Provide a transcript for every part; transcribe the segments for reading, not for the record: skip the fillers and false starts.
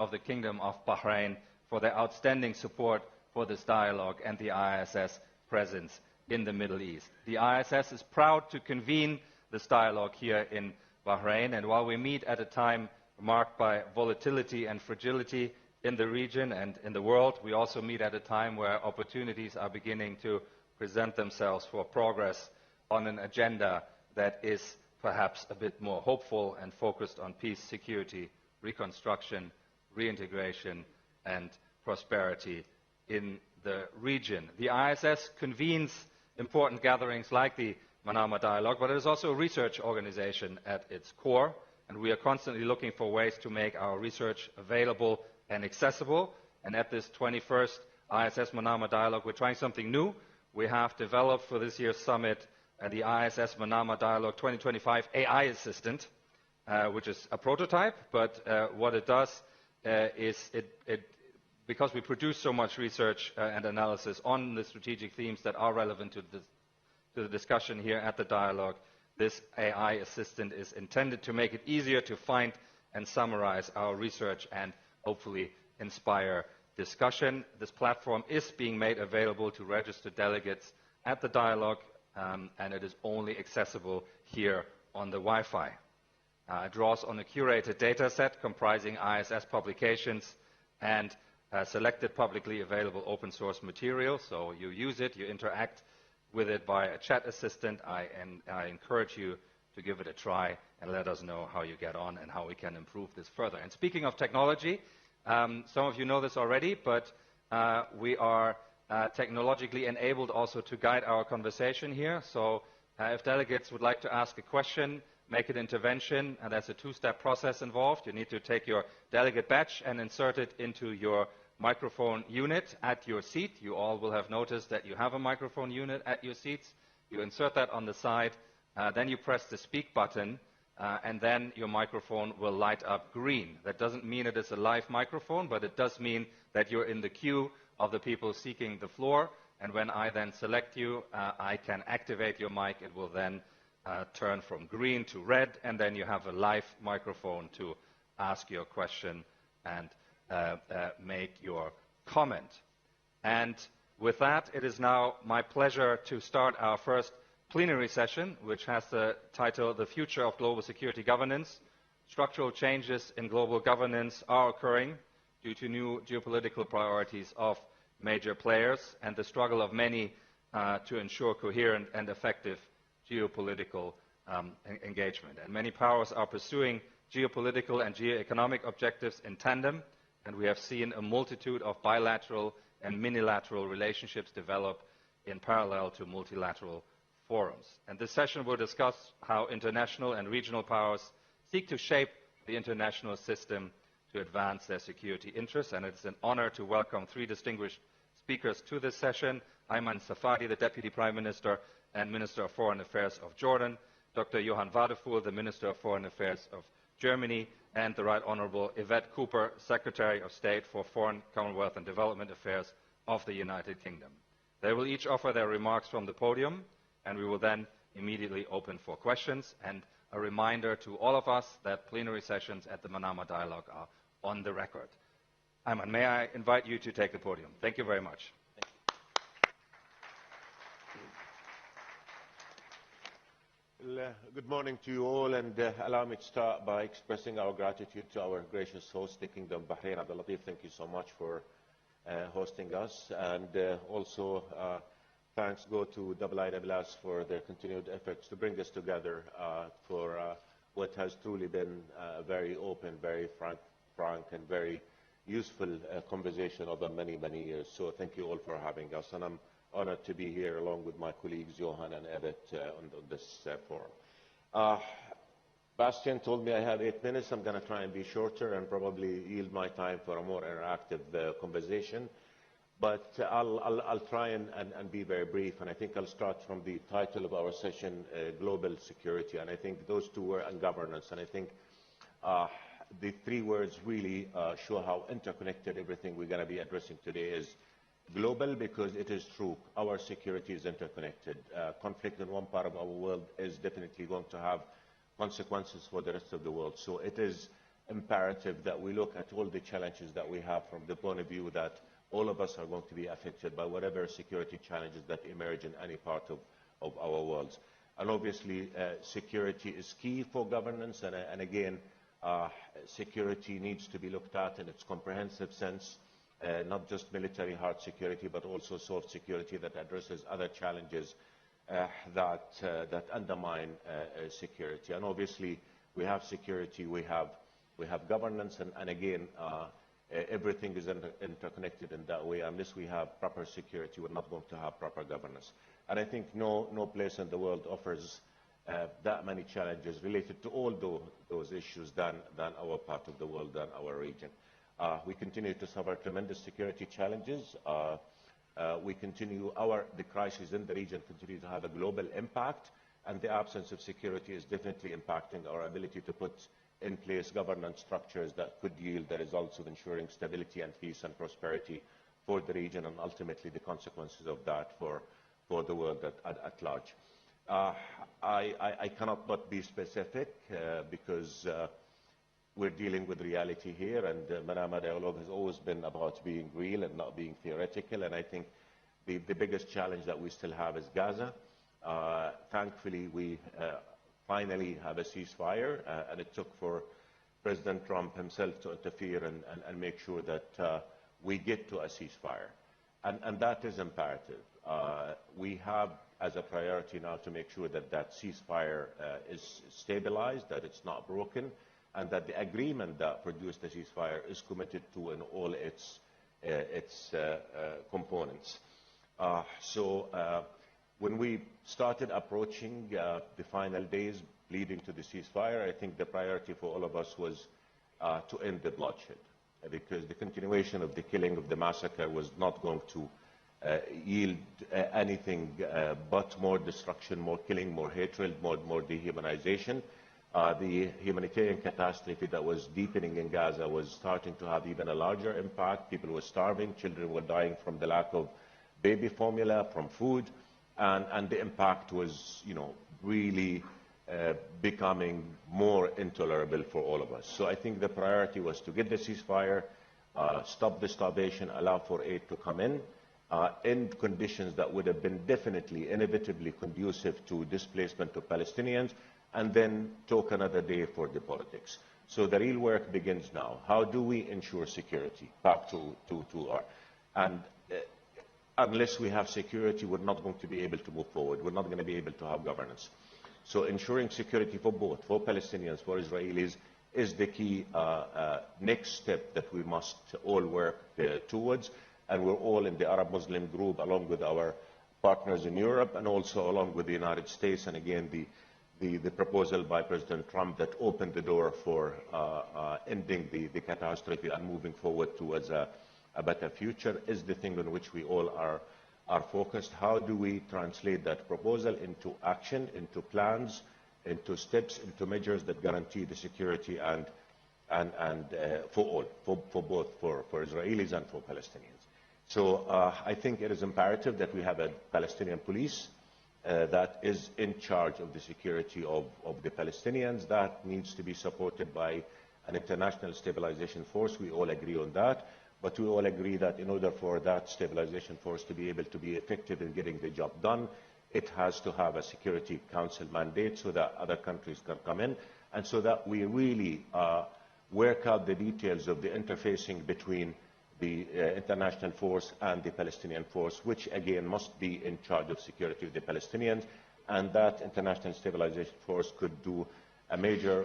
of the Kingdom of Bahrain for their outstanding support for this dialogue and the ISS presence in the Middle East. The ISS is proud to convene this dialogue here in Bahrain, and while we meet at a time marked by volatility and fragility in the region and in the world, we also meet at a time where opportunities are beginning to present themselves for progress on an agenda that is perhaps a bit more hopeful and focused on peace, security, reconstruction, reintegration and prosperity in the region. The ISS convenes important gatherings like the Manama Dialogue, but it is also a research organization at its core, and we are constantly looking for ways to make our research available and accessible. And at this 21st ISS Manama Dialogue, we're trying something new. We have developed for this year's summit the ISS Manama Dialogue 2025 AI Assistant, which is a prototype, but what it does is because we produce so much research and analysis on the strategic themes that are relevant to the discussion here at the dialogue, this AI assistant is intended to make it easier to find and summarize our research and hopefully inspire discussion. This platform is being made available to registered delegates at the dialogue, and it is only accessible here on the Wi-Fi. It draws on a curated data set comprising ISS publications and selected publicly available open source material. So you use it, you interact with it via a chat assistant. I encourage you to give it a try and let us know how you get on and how we can improve this further. And speaking of technology, some of you know this already, but we are technologically enabled also to guide our conversation here. So if delegates would like to ask a question, make an intervention, and there's a two-step process involved. You need to take your delegate badge and insert it into your microphone unit at your seat. You all will have noticed that you have a microphone unit at your seats. You insert that on the side, then you press the speak button, and then your microphone will light up green. That doesn't mean it is a live microphone, but it does mean that you're in the queue of the people seeking the floor, and when I then select you, I can activate your mic. It will then turn from green to red, and then you have a live microphone to ask your question and make your comment. And with that, it is now my pleasure to start our first plenary session, which has the title, The Future of Global Security Governance. Structural changes in global governance are occurring due to new geopolitical priorities of major players and the struggle of many to ensure coherent and effective geopolitical engagement. And many powers are pursuing geopolitical and geoeconomic objectives in tandem, and we have seen a multitude of bilateral and minilateral relationships develop in parallel to multilateral forums. And this session will discuss how international and regional powers seek to shape the international system to advance their security interests. And it's an honor to welcome three distinguished speakers to this session: Ayman Safadi, the Deputy Prime Minister and Minister of Foreign Affairs of Jordan; Dr. Johan Wadefuhl, the Minister of Foreign Affairs of Germany; and the Right Honourable Yvette Cooper, Secretary of State for Foreign, Commonwealth and Development Affairs of the United Kingdom. They will each offer their remarks from the podium, and we will then immediately open for questions. And a reminder to all of us that plenary sessions at the Manama Dialogue are on the record. Ayman, may I invite you to take the podium? Thank you very much. Good morning to you all, and allow me to start by expressing our gratitude to our gracious host, the Kingdom of Bahrain. Abdul Latif, thank you so much for hosting us, and also thanks go to IISS for their continued efforts to bring us together for what has truly been a very open, very frank and very useful conversation over many, many years. So thank you all for having us, and I'm honored to be here along with my colleagues Johan and Yvette on this forum. Bastian told me I have 8 minutes. I'm going to try and be shorter and probably yield my time for a more interactive conversation. But I'll try and be very brief, and I think I'll start from the title of our session, Global Security, and I think those two were on governance, and I think the three words really show how interconnected everything we're going to be addressing today is. Global, because it is true, our security is interconnected. Conflict in one part of our world is definitely going to have consequences for the rest of the world. So it is imperative that we look at all the challenges that we have from the point of view that all of us are going to be affected by whatever security challenges that emerge in any part of our world. And obviously, security is key for governance, and again, security needs to be looked at in its comprehensive sense, not just military hard security, but also soft security that addresses other challenges that undermine security. And obviously, we have security, we have governance, and again, everything is interconnected in that way. Unless we have proper security, we're not going to have proper governance. And I think no place in the world offers that many challenges related to all those issues than our part of the world, than our region. We continue to suffer tremendous security challenges. The crisis in the region continue to have a global impact, and the absence of security is definitely impacting our ability to put in place governance structures that could yield the results of ensuring stability and peace and prosperity for the region, and ultimately the consequences of that for the world at large. I cannot but be specific because we're dealing with reality here, and the Manama Dialogue has always been about being real and not being theoretical, and I think the biggest challenge that we still have is Gaza. Thankfully, we finally have a ceasefire, and it took for President Trump himself to interfere and make sure that we get to a ceasefire. And that is imperative. We have as a priority now to make sure that that ceasefire is stabilized, that it's not broken, and that the agreement that produced the ceasefire is committed to in all its components. When we started approaching the final days leading to the ceasefire, I think the priority for all of us was to end the bloodshed, because the continuation of the killing, of the massacre, was not going to yield anything but more destruction, more killing, more hatred, more dehumanization. The humanitarian catastrophe that was deepening in Gaza was starting to have even a larger impact. People were starving, children were dying from the lack of baby formula, from food, and the impact was, really becoming more intolerable for all of us. So I think the priority was to get the ceasefire, stop the starvation, allow for aid to come in conditions that would have been definitely, inevitably conducive to displacement of Palestinians, and then talk another day for the politics. So the real work begins now. How do we ensure security? Back to our... And unless we have security, we're not going to be able to move forward. We're not going to be able to have governance. So ensuring security for both, for Palestinians, for Israelis, is the key next step that we must all work towards. And we're all in the Arab Muslim group, along with our partners in Europe, and also along with the United States. And again, the proposal by President Trump that opened the door for ending the catastrophe and moving forward towards a better future is the thing on which we all are focused. How do we translate that proposal into action, into plans, into steps, into measures that guarantee the security and for all, for both, for Israelis and for Palestinians? So I think it is imperative that we have a Palestinian police that is in charge of the security of the Palestinians. That needs to be supported by an international stabilization force. We all agree on that. But we all agree that in order for that stabilization force to be able to be effective in getting the job done, it has to have a Security Council mandate so that other countries can come in, and so that we really work out the details of the interfacing between the international force and the Palestinian force, which again must be in charge of security of the Palestinians, and that international stabilization force could do a major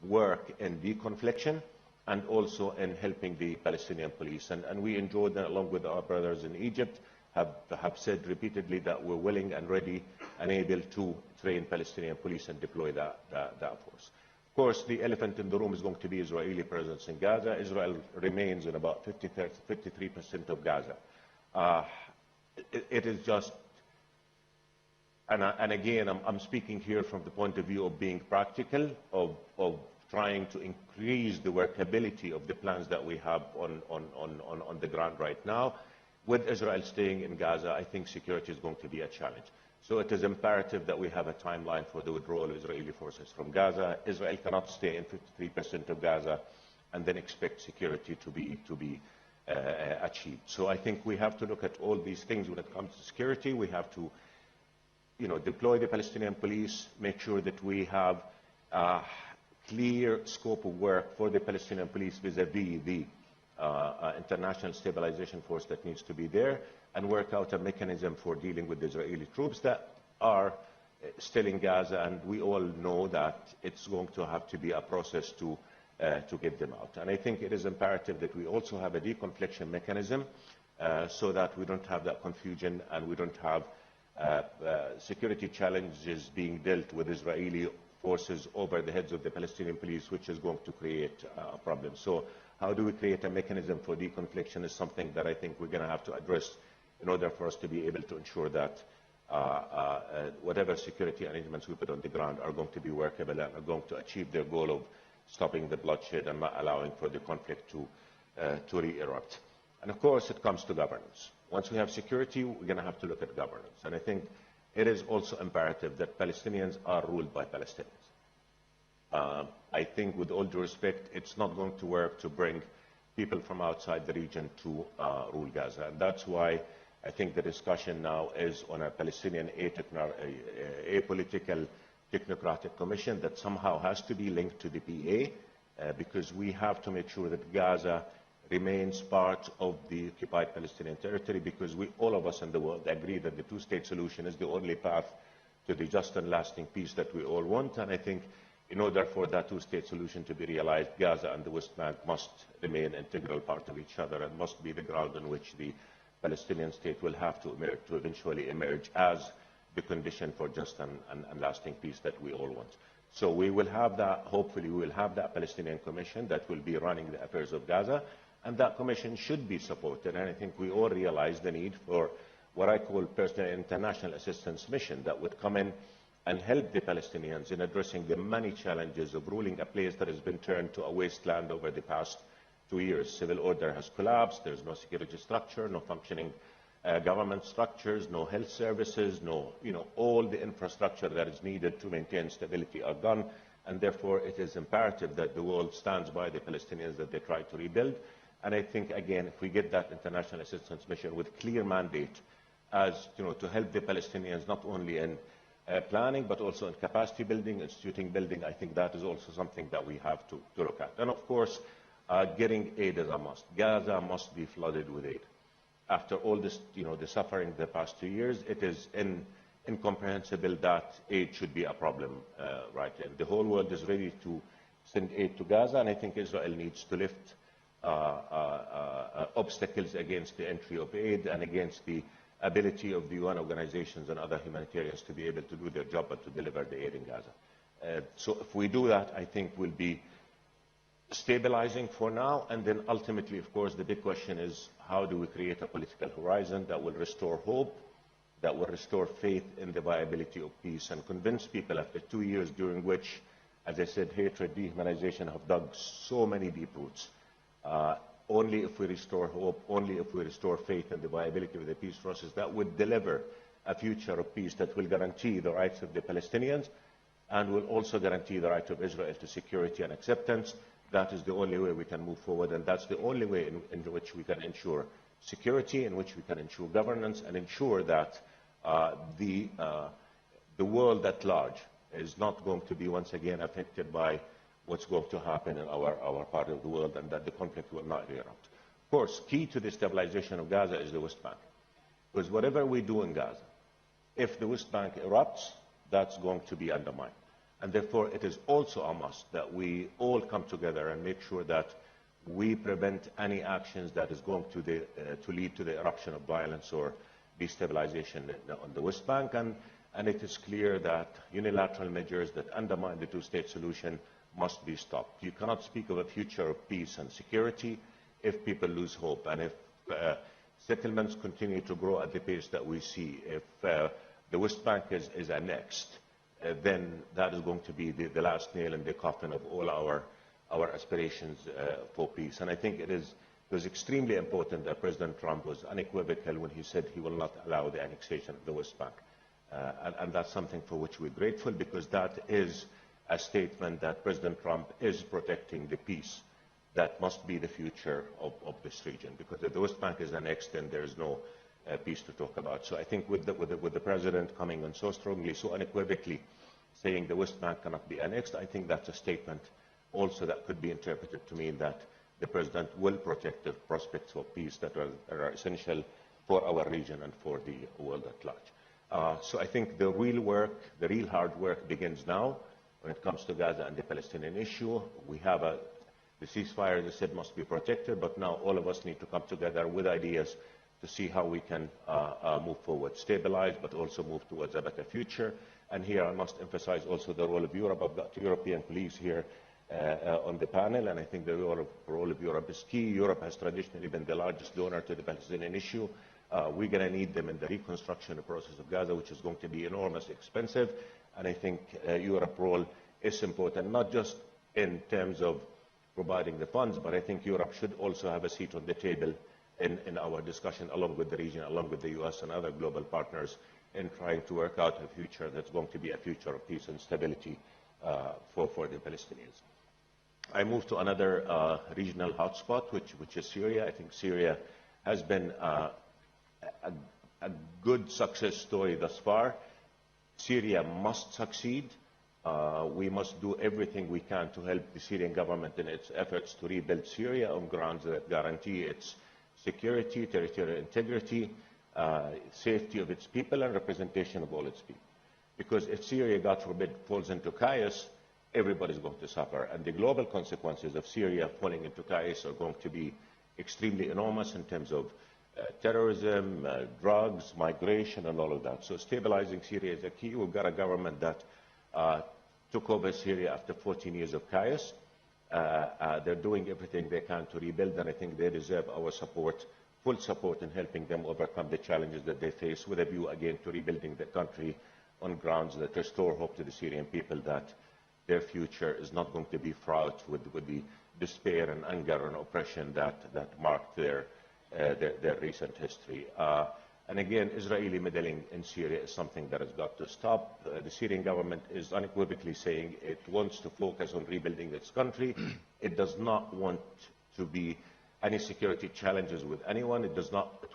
work in deconfliction and also in helping the Palestinian police. And we in Jordan, along with our brothers in Egypt, have said repeatedly that we're willing and ready and able to train Palestinian police and deploy that force. Of course, the elephant in the room is going to be Israeli presence in Gaza. Israel remains in about 53% of Gaza. It is just, and again, I'm speaking here from the point of view of being practical, of trying to increase the workability of the plans that we have on the ground right now. With Israel staying in Gaza, I think security is going to be a challenge. So it is imperative that we have a timeline for the withdrawal of Israeli forces from Gaza. Israel cannot stay in 53% of Gaza and then expect security to be achieved. So I think we have to look at all these things when it comes to security. We have to deploy the Palestinian police, make sure that we have a clear scope of work for the Palestinian police vis-à-vis the international stabilization force that needs to be there, and work out a mechanism for dealing with the Israeli troops that are still in Gaza, and we all know that it's going to have to be a process to get them out. And I think it is imperative that we also have a deconfliction mechanism so that we don't have that confusion and we don't have security challenges being dealt with Israeli forces over the heads of the Palestinian police, which is going to create a problem. So how do we create a mechanism for deconfliction is something that I think we're going to have to address in order for us to be able to ensure that whatever security arrangements we put on the ground are going to be workable and are going to achieve their goal of stopping the bloodshed and not allowing for the conflict to re-erupt. And of course, it comes to governance. Once we have security, we're going to have to look at governance. And I think it is also imperative that Palestinians are ruled by Palestinians. I think, with all due respect, it's not going to work to bring people from outside the region to rule Gaza. And that's why I think the discussion now is on a Palestinian apolitical technocratic commission that somehow has to be linked to the PA, because we have to make sure that Gaza remains part of the occupied Palestinian territory, because all of us in the world agree that the two-state solution is the only path to the just and lasting peace that we all want. And I think in order for that two-state solution to be realized, Gaza and the West Bank must remain an integral part of each other and must be the ground on which the Palestinian state will have to eventually emerge as the condition for just and lasting peace that we all want. So we will have that, hopefully we will have that Palestinian commission that will be running the affairs of Gaza, and that commission should be supported. And I think we all realize the need for what I call personal international assistance mission that would come in and help the Palestinians in addressing the many challenges of ruling a place that has been turned to a wasteland over the past 2 years. Civil order has collapsed, there's no security structure, no functioning government structures, no health services, all the infrastructure that is needed to maintain stability are gone, and therefore it is imperative that the world stands by the Palestinians that they try to rebuild. And I think, again, if we get that international assistance mission with clear mandate as to help the Palestinians not only in planning but also in capacity building, instituting building, I think that is also something that we have to look at. And of course, getting aid is a must. Gaza must be flooded with aid. After all this, the suffering the past 2 years, it is incomprehensible that aid should be a problem right now. The whole world is ready to send aid to Gaza, and I think Israel needs to lift obstacles against the entry of aid and against the ability of the UN organizations and other humanitarians to be able to do their job and to deliver the aid in Gaza. So if we do that, I think we'll be stabilizing for now, and then ultimately, of course, the big question is how do we create a political horizon that will restore hope, that will restore faith in the viability of peace, and convince people after 2 years during which, as I said, hatred, dehumanization have dug so many deep roots. Only if we restore hope, only if we restore faith in the viability of the peace process, that would deliver a future of peace that will guarantee the rights of the Palestinians and will also guarantee the right of Israel to security and acceptance. That is the only way we can move forward, and that's the only way in which we can ensure security, in which we can ensure governance, and ensure that the world at large is not going to be once again affected by what's going to happen in our part of the world, and that the conflict will not erupt. Of course, key to the stabilization of Gaza is the West Bank, because whatever we do in Gaza, if the West Bank erupts, that's going to be undermined. And therefore, it is also a must that we all come together and make sure that we prevent any actions that is going to lead to the eruption of violence or destabilization on the West Bank. And it is clear that unilateral measures that undermine the two-state solution must be stopped. You cannot speak of a future of peace and security if people lose hope, and if settlements continue to grow at the pace that we see. If the West Bank is annexed, then that is going to be the last nail in the coffin of all our aspirations for peace. And I think it was extremely important that President Trump was unequivocal when he said he will not allow the annexation of the West Bank. And that's something for which we're grateful, because that is a statement that President Trump is protecting the peace that must be the future of this region. Because if the West Bank is annexed, then there's no peace to talk about. So I think with the President coming on so strongly, so unequivocally, saying the West Bank cannot be annexed, I think that's a statement also that could be interpreted to mean that the President will protect the prospects of peace that are essential for our region and for the world at large. So I think the real work, the real hard work begins now when it comes to Gaza and the Palestinian issue. We have the ceasefire, as I said, must be protected, but now all of us need to come together with ideas to see how we can move forward, stabilize, but also move towards a better future. And here I must emphasize also the role of Europe. I've got European colleagues here on the panel, and I think the role of Europe is key. Europe has traditionally been the largest donor to the Palestinian issue. We're going to need them in the reconstruction process of Gaza, which is going to be enormously expensive. And I think Europe's role is important, not just in terms of providing the funds, but I think Europe should also have a seat on the table in our discussion, along with the region, along with the US and other global partners, in trying to work out a future that's going to be a future of peace and stability for the Palestinians. I move to another regional hotspot, which is Syria. I think Syria has been a good success story thus far. Syria must succeed. We must do everything we can to help the Syrian government in its efforts to rebuild Syria on grounds that guarantee its security, territorial integrity, safety of its people, and representation of all its people. Because if Syria, God forbid, falls into chaos, everybody's going to suffer. And the global consequences of Syria falling into chaos are going to be extremely enormous in terms of terrorism, drugs, migration, and all of that. So stabilizing Syria is a key. We've got a government that took over Syria after 14 years of chaos. They're doing everything they can to rebuild, and I think they deserve our support, full support, in helping them overcome the challenges that they face, with a view, again, to rebuilding the country on grounds that restore hope to the Syrian people that their future is not going to be fraught with the despair and anger and oppression that marked their recent history. And again, Israeli meddling in Syria is something that has got to stop. The Syrian government is unequivocally saying it wants to focus on rebuilding its country. It does not want to be any security challenges with anyone. It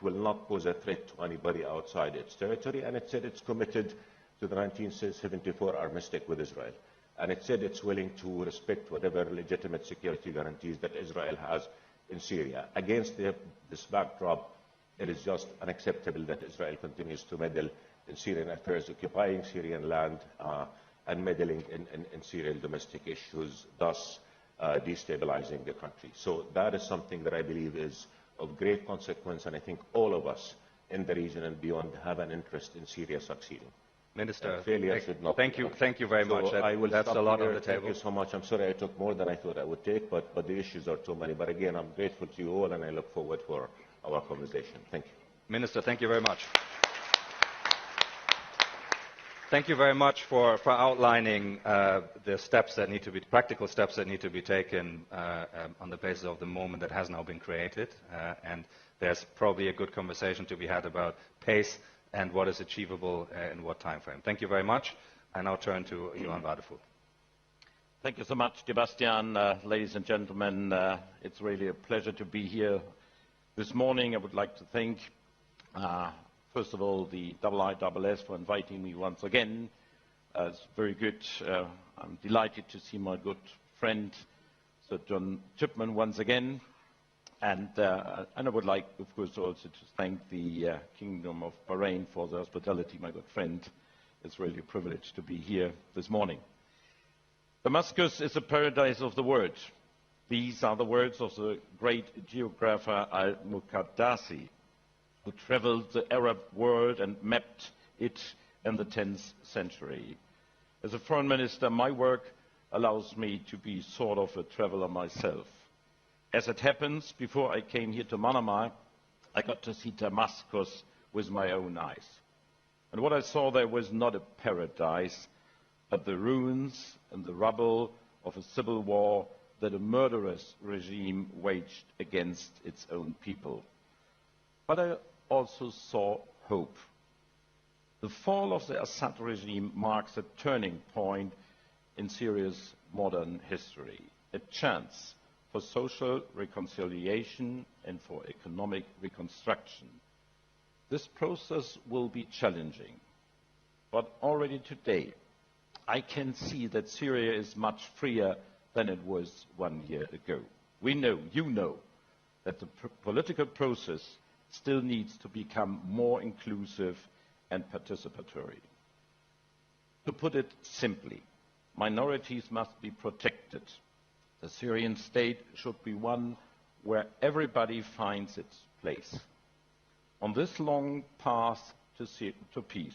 will not pose a threat to anybody outside its territory. And it said it's committed to the 1974 armistice with Israel. And it said it's willing to respect whatever legitimate security guarantees that Israel has in Syria. Against this backdrop, it is just unacceptable that Israel continues to meddle in Syrian affairs, occupying Syrian land and meddling in Syrian domestic issues, thus destabilizing the country. So that is something that I believe is of great consequence, and I think all of us in the region and beyond have an interest in Syria succeeding. Minister, thank you very much. That's a lot on the table. Thank you so much. I'm sorry I took more than I thought I would take, but the issues are too many. But again, I'm grateful to you all, and I look forward for our conversation. Thank you. Minister, thank you very much. Thank you very much for outlining the steps that need to be, practical steps that need to be taken on the basis of the moment that has now been created. And there's probably a good conversation to be had about pace and what is achievable in what time frame. Thank you very much. I now turn to Johan Wadefull. Thank you so much, Sebastian. Ladies and gentlemen, it's really a pleasure to be here this morning. I would like to thank, first of all, the IISS for inviting me once again. It's very good. I'm delighted to see my good friend, Sir John Chipman, once again. And I would like, of course, also to thank the Kingdom of Bahrain for the hospitality, my good friend. It's really a privilege to be here this morning. Damascus is a paradise of the world. These are the words of the great geographer al-Muqaddasi, who traveled the Arab world and mapped it in the 10th century. As a foreign minister, my work allows me to be sort of a traveler myself. As it happens, before I came here to Manama, I got to see Damascus with my own eyes. And what I saw there was not a paradise, but the ruins and the rubble of a civil war that a murderous regime waged against its own people. But I also saw hope. The fall of the Assad regime marks a turning point in Syria's modern history, a chance for social reconciliation and for economic reconstruction. This process will be challenging, but already today I can see that Syria is much freer than it was 1 year ago. We know, you know, that the political process still needs to become more inclusive and participatory. To put it simply, minorities must be protected. The Syrian state should be one where everybody finds its place. On this long path to peace,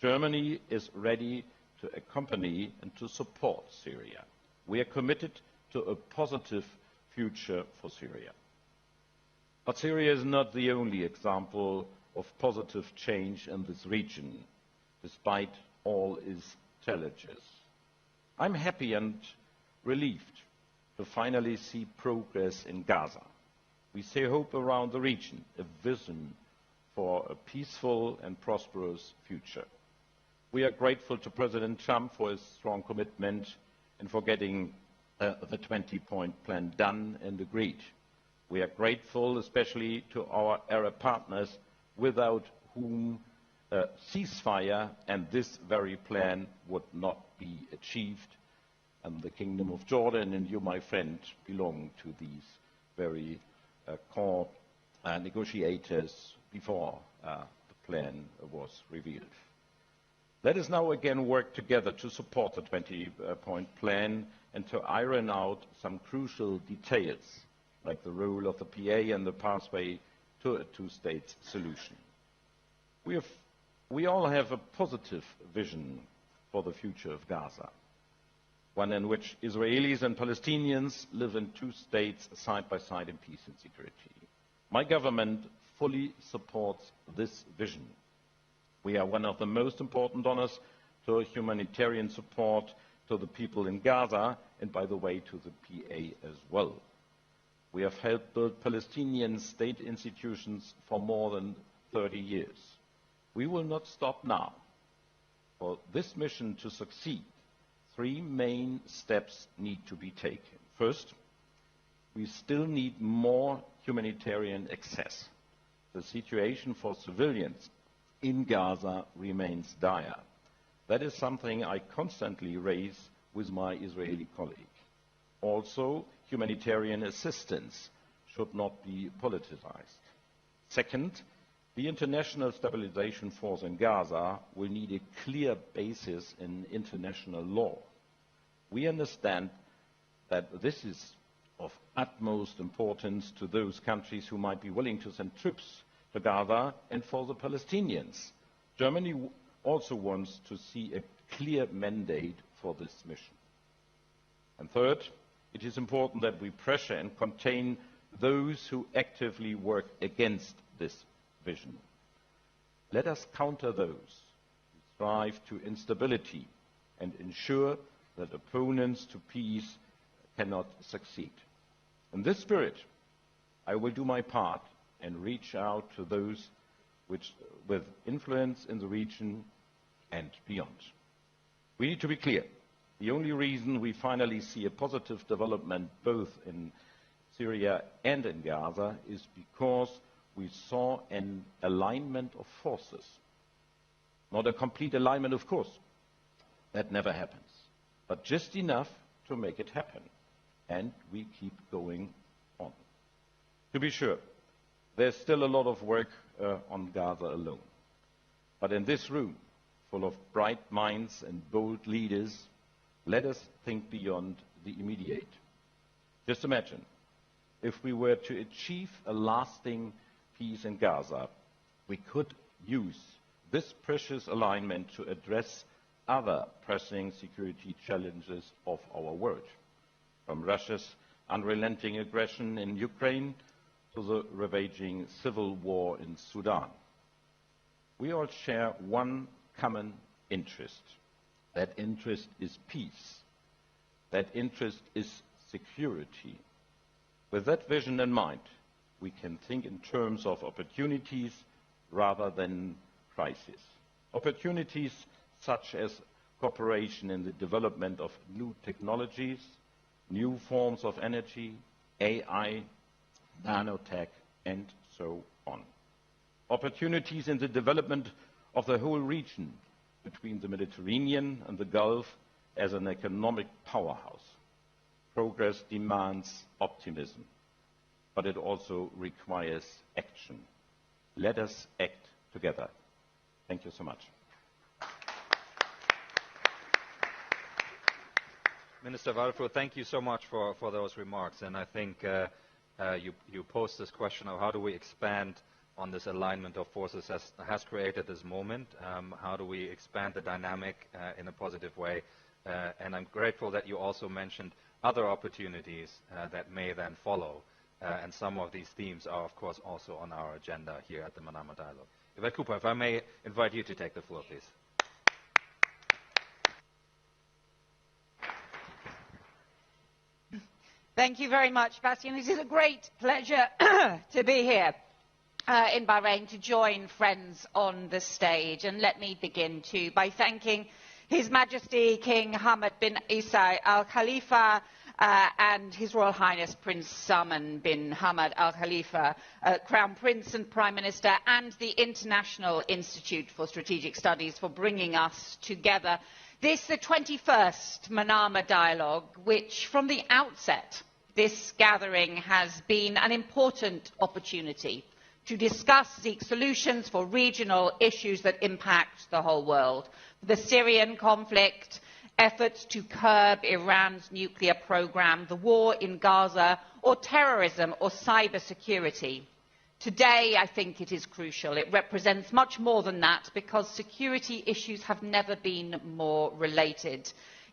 Germany is ready to accompany and to support Syria. We are committed to a positive future for Syria. But Syria is not the only example of positive change in this region, despite all its challenges. I'm happy and relieved to finally see progress in Gaza. We see hope around the region, a vision for a peaceful and prosperous future. We are grateful to President Trump for his strong commitment and for getting the 20-point plan done and agreed. We are grateful especially to our Arab partners, without whom a ceasefire and this very plan would not be achieved. And the Kingdom of Jordan and you, my friend, belong to these very core negotiators before the plan was revealed. Let us now again work together to support the 20-point plan and to iron out some crucial details, like the role of the PA and the pathway to a two-state solution. We all have a positive vision for the future of Gaza, one in which Israelis and Palestinians live in two states side by side in peace and security. My government fully supports this vision. We are one of the most important donors to humanitarian support to the people in Gaza and, by the way, to the PA as well. We have helped build Palestinian state institutions for more than 30 years. We will not stop now. For this mission to succeed, 3 main steps need to be taken. First, we still need more humanitarian access. The situation for civilians in Gaza remains dire. That is something I constantly raise with my Israeli colleague. Also, humanitarian assistance should not be politicized. Second, the International Stabilization Force in Gaza will need a clear basis in international law. We understand that this is of utmost importance to those countries who might be willing to send troops to Gaza and for the Palestinians. Germany also wants to see a clear mandate for this mission. And third, it is important that we pressure and contain those who actively work against this vision. Let us counter those who strive to instability and ensure that opponents to peace cannot succeed. In this spirit, I will do my part and reach out to those with influence in the region and beyond. We need to be clear. The only reason we finally see a positive development both in Syria and in Gaza is because we saw an alignment of forces. Not a complete alignment, of course. That never happens. But just enough to make it happen. And we keep going on. To be sure, there's still a lot of work on Gaza alone. But in this room, full of bright minds and bold leaders, let us think beyond the immediate. Just imagine, if we were to achieve a lasting peace in Gaza, we could use this precious alignment to address other pressing security challenges of our world, from Russia's unrelenting aggression in Ukraine to the ravaging civil war in Sudan. We all share one common interest. That interest is peace. That interest is security. With that vision in mind, we can think in terms of opportunities rather than crises. Opportunities such as cooperation in the development of new technologies, new forms of energy, AI, nanotech, and so on. Opportunities in the development of the whole region between the Mediterranean and the Gulf as an economic powerhouse. Progress demands optimism, but it also requires action. Let us act together. Thank you so much. Minister Waldfurt, thank you so much for those remarks. And I think you posed this question of how do we expand on this alignment of forces has created this moment. How do we expand the dynamic in a positive way? And I'm grateful that you also mentioned other opportunities that may then follow. And some of these themes are, of course, also on our agenda here at the Manama Dialogue. Yvette Cooper, if I may invite you to take the floor, please. Thank you very much, Bastian. It is a great pleasure to be here in Bahrain to join friends on the stage. And let me begin too by thanking His Majesty King Hamad bin Isa Al Khalifa and His Royal Highness Prince Salman bin Hamad Al Khalifa, Crown Prince and Prime Minister, and the International Institute for Strategic Studies for bringing us together. This, the 21st Manama Dialogue, which from the outset, this gathering has been an important opportunity to discuss, seek solutions for regional issues that impact the whole world. The Syrian conflict, efforts to curb Iran's nuclear program, the war in Gaza, or terrorism or cybersecurity. Today, I think it is crucial. It represents much more than that because security issues have never been more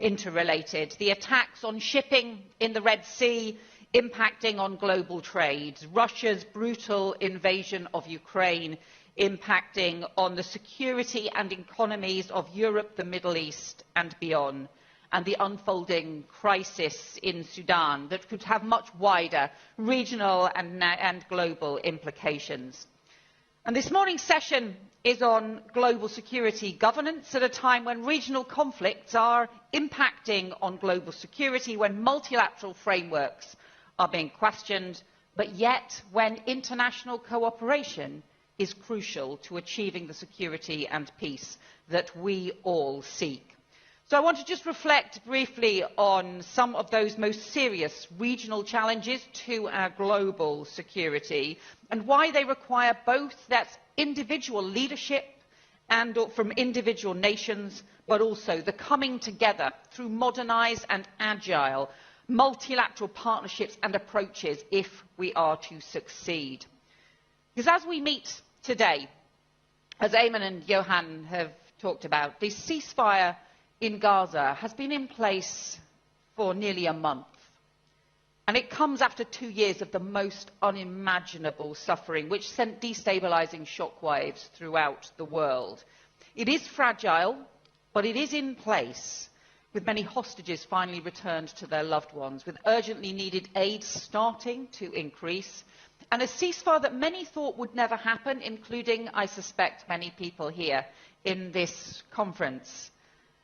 interrelated. The attacks on shipping in the Red Sea impacting on global trade, Russia's brutal invasion of Ukraine impacting on the security and economies of Europe, the Middle East and beyond, and the unfolding crisis in Sudan that could have much wider regional and global implications. And this morning's session is on global security governance at a time when regional conflicts are impacting on global security, when multilateral frameworks are being questioned, but yet when international cooperation is crucial to achieving the security and peace that we all seek. So I want to just reflect briefly on some of those most serious regional challenges to our global security and why they require both that individual leadership and from individual nations, but also the coming together through modernised and agile multilateral partnerships and approaches if we are to succeed. Because as we meet today, as Eamon and Johan have talked about, the ceasefire in Gaza has been in place for nearly a month. And it comes after 2 years of the most unimaginable suffering, which sent destabilising shockwaves throughout the world. It is fragile, but it is in place, with many hostages finally returned to their loved ones, with urgently needed aid starting to increase, and a ceasefire that many thought would never happen, including, I suspect, many people here in this conference.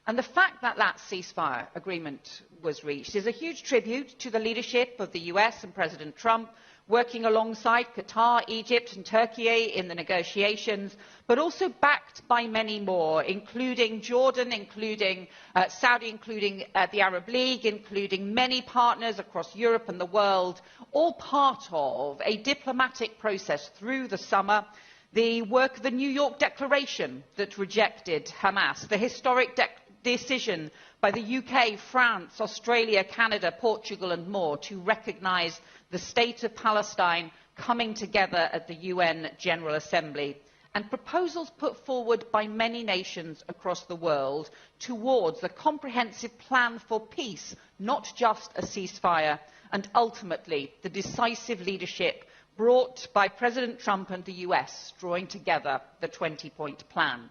And the fact that that ceasefire agreement was reached is a huge tribute to the leadership of the US and President Trump, working alongside Qatar, Egypt and Turkey in the negotiations, but also backed by many more, including Jordan, including Saudi, including the Arab League, including many partners across Europe and the world, all part of a diplomatic process through the summer. The work of the New York Declaration that rejected Hamas, the historic decision by the UK, France, Australia, Canada, Portugal and more to recognise the state of Palestine coming together at the UN General Assembly, and proposals put forward by many nations across the world towards a comprehensive plan for peace, not just a ceasefire, and ultimately the decisive leadership brought by President Trump and the US, drawing together the 20-point plan.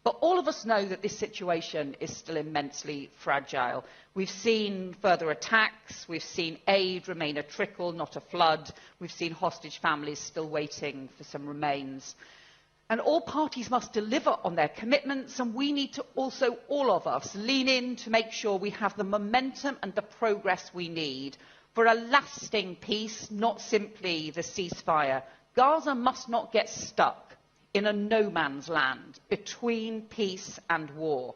But all of us know that this situation is still immensely fragile. We've seen further attacks, we've seen aid remain a trickle, not a flood, we've seen hostage families still waiting for some remains. And all parties must deliver on their commitments, and we need to also, all of us, lean in to make sure we have the momentum and the progress we need for a lasting peace, not simply the ceasefire. Gaza must not get stuck in a no man's land between peace and war.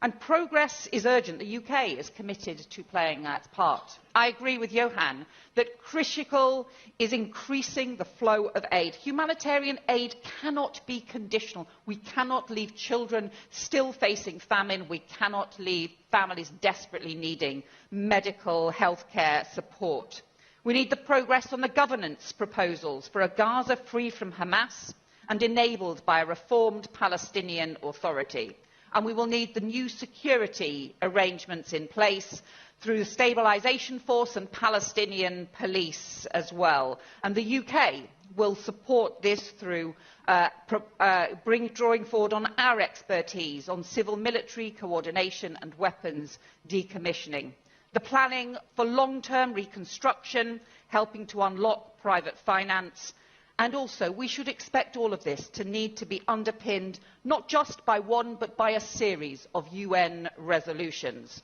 And progress is urgent. The UK is committed to playing its part. I agree with Johan that critical is increasing the flow of aid. Humanitarian aid cannot be conditional. We cannot leave children still facing famine. We cannot leave families desperately needing medical healthcare support. We need the progress on the governance proposals for a Gaza free from Hamas and enabled by a reformed Palestinian Authority. And we will need the new security arrangements in place through the stabilisation force and Palestinian police as well. And the UK will support this through drawing forward on our expertise on civil-military coordination and weapons decommissioning. The planning for long-term reconstruction, helping to unlock private finance. And also, we should expect all of this to need to be underpinned not just by one, but by a series of UN resolutions.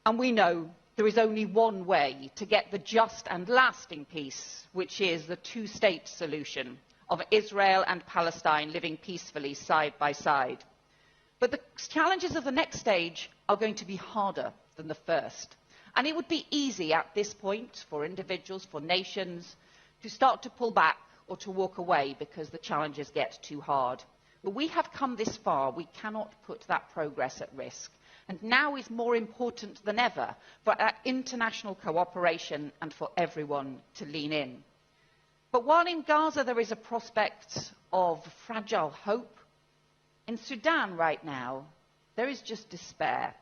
And we know there is only one way to get the just and lasting peace, which is the two-state solution of Israel and Palestine living peacefully side by side. But the challenges of the next stage are going to be harder than the first. And it would be easy at this point for individuals, for nations, to start to pull back or to walk away because the challenges get too hard. But we have come this far. We cannot put that progress at risk. And now is more important than ever for our international cooperation and for everyone to lean in. But while in Gaza there is a prospect of fragile hope, in Sudan right now there is just despair.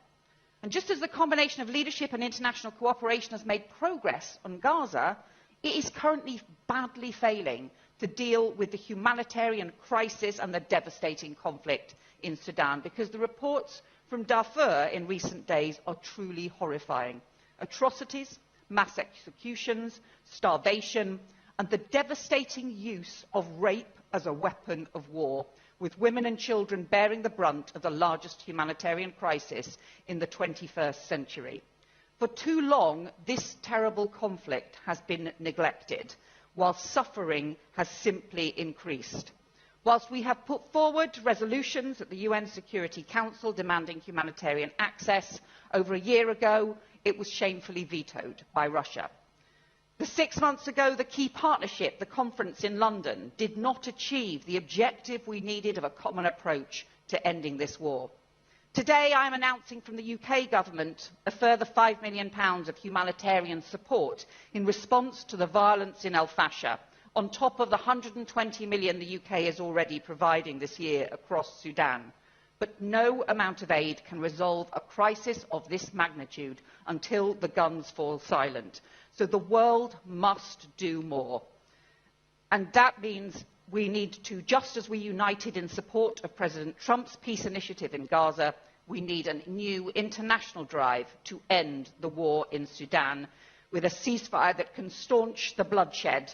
And just as the combination of leadership and international cooperation has made progress on Gaza, it is currently badly failing to deal with the humanitarian crisis and the devastating conflict in Sudan, because the reports from Darfur in recent days are truly horrifying. Atrocities, mass executions, starvation, and the devastating use of rape as a weapon of war, with women and children bearing the brunt of the largest humanitarian crisis in the 21st century. For too long, this terrible conflict has been neglected, while suffering has simply increased. Whilst we have put forward resolutions at the UN Security Council demanding humanitarian access, over a year ago it was shamefully vetoed by Russia. 6 months ago, the key partnership, the conference in London, did not achieve the objective we needed of a common approach to ending this war. Today, I am announcing from the UK government a further £5 million of humanitarian support in response to the violence in El Fasher, on top of the £120 million the UK is already providing this year across Sudan. But no amount of aid can resolve a crisis of this magnitude until the guns fall silent. So the world must do more. And that means we need to, just as we united in support of President Trump's peace initiative in Gaza, we need a new international drive to end the war in Sudan, with a ceasefire that can staunch the bloodshed,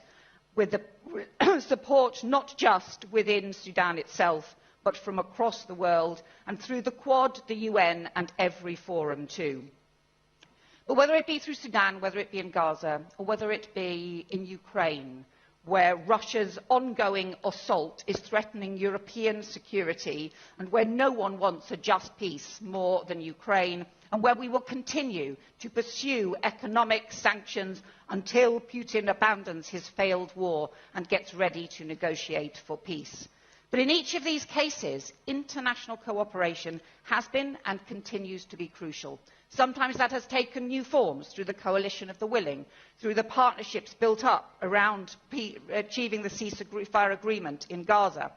with the support not just within Sudan itself, but from across the world, and through the Quad, the UN, and every forum too. But whether it be through Sudan, whether it be in Gaza, or whether it be in Ukraine, where Russia's ongoing assault is threatening European security, and where no one wants a just peace more than Ukraine, and where we will continue to pursue economic sanctions until Putin abandons his failed war and gets ready to negotiate for peace. But in each of these cases, international cooperation has been and continues to be crucial. Sometimes that has taken new forms through the coalition of the willing, through the partnerships built up around achieving the ceasefire agreement in Gaza.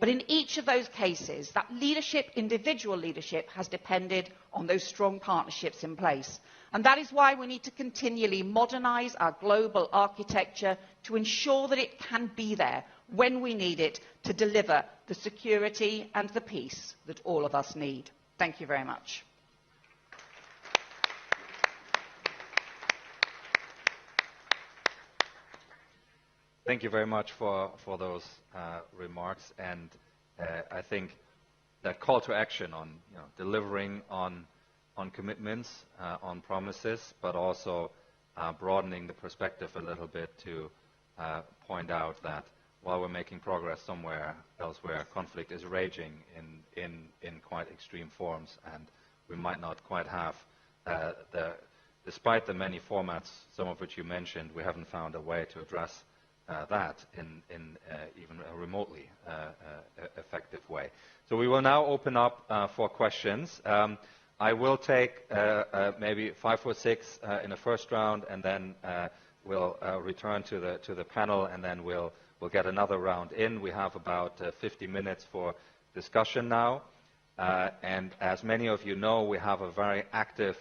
But in each of those cases, that leadership, individual leadership, has depended on those strong partnerships in place. And that is why we need to continually modernise our global architecture to ensure that it can be there when we need it to deliver the security and the peace that all of us need. Thank you very much. Thank you very much for those remarks, and I think that call to action on delivering on commitments, on promises, but also broadening the perspective a little bit to point out that while we're making progress somewhere elsewhere, conflict is raging in quite extreme forms, and we might not quite have despite the many formats, some of which you mentioned, we haven't found a way to address that in even a remotely effective way. So we will now open up for questions. I will take maybe 5 or 6 in the first round, and then we'll return to the panel, and then we'll get another round in. We have about 50 minutes for discussion now, and as many of you know, we have a very active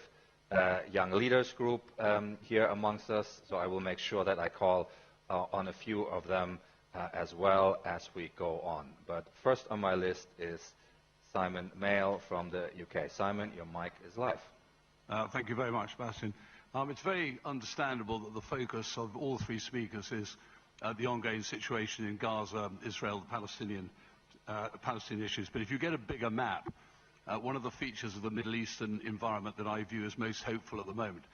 young leaders group here amongst us, so I will make sure that I call on a few of them as well as we go on. But first on my list is Simon Mail from the UK. Simon, your mic is live. Thank you very much, Bastian. It's very understandable that the focus of all 3 speakers is the ongoing situation in Gaza, Israel, the Palestinian issues. But if you get a bigger map, one of the features of the Middle Eastern environment that I view as most hopeful at the moment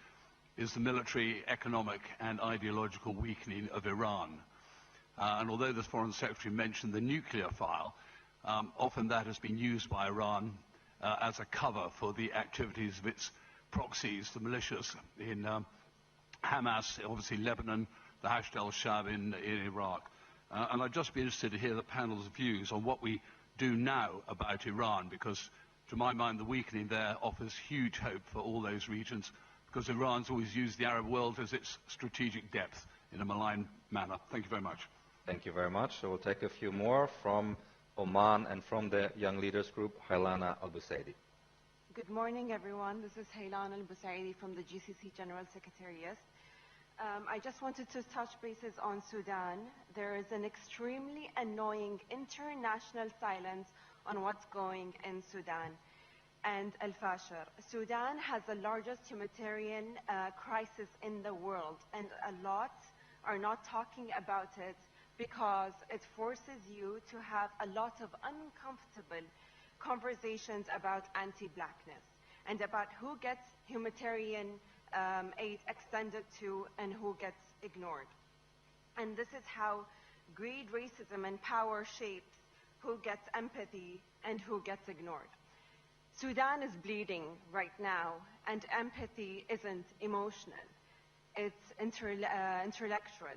is the military, economic and ideological weakening of Iran. And although the Foreign Secretary mentioned the nuclear file, often that has been used by Iran as a cover for the activities of its proxies, the militias in Hamas, obviously Lebanon, the Hashd al-Shab in Iraq. And I'd just be interested to hear the panel's views on what we do now about Iran, because to my mind the weakening there offers huge hope for all those regions, because Iran's always used the Arab world as its strategic depth in a malign manner. Thank you very much. Thank you very much. So we'll take a few more from Oman and from the Young Leaders Group, Hailana Al-Busaidi. Good morning, everyone. This is Hailana Al-Busaidi from the GCC General Secretariat. I just wanted to touch bases on Sudan. There is an extremely annoying international silence on what's going in Sudan and Al-Fashir. Sudan has the largest humanitarian crisis in the world, and a lot are not talking about it because it forces you to have a lot of uncomfortable conversations about anti-blackness and about who gets humanitarian aid extended to and who gets ignored. And this is how greed, racism, and power shapes who gets empathy and who gets ignored. Sudan is bleeding right now, and empathy isn't emotional, it's intellectual.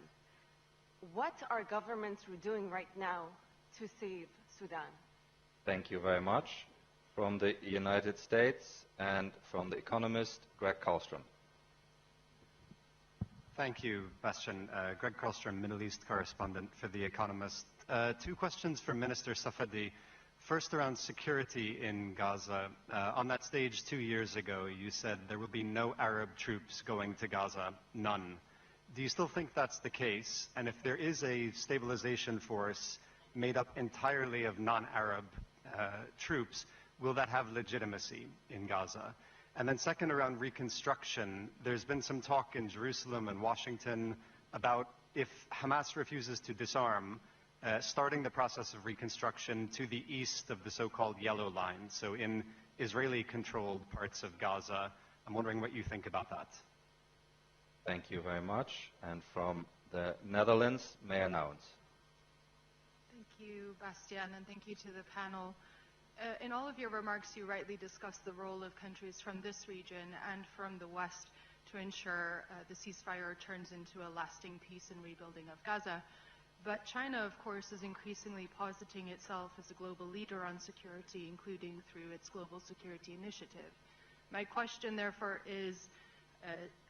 What are governments doing right now to save Sudan? Thank you very much. From the United States and from The Economist, Greg Karlstrom. Thank you, Bastian. Greg Karlstrom, Middle East correspondent for The Economist. 2 questions for Minister Safadi. First, around security in Gaza. On that stage 2 years ago, you said there will be no Arab troops going to Gaza, none. Do you still think that's the case? And if there is a stabilization force made up entirely of non-Arab troops, will that have legitimacy in Gaza? And then second, around reconstruction, there's been some talk in Jerusalem and Washington about if Hamas refuses to disarm, starting the process of reconstruction to the east of the so-called Yellow Line, so in Israeli-controlled parts of Gaza. I'm wondering what you think about that. Thank you very much. And from the Netherlands, Mayor Nouwens. Thank you, Bastian, and thank you to the panel. In all of your remarks, you rightly discussed the role of countries from this region and from the West to ensure the ceasefire turns into a lasting peace and rebuilding of Gaza. But China, of course, is increasingly positing itself as a global leader on security, including through its Global Security Initiative. My question, therefore, is,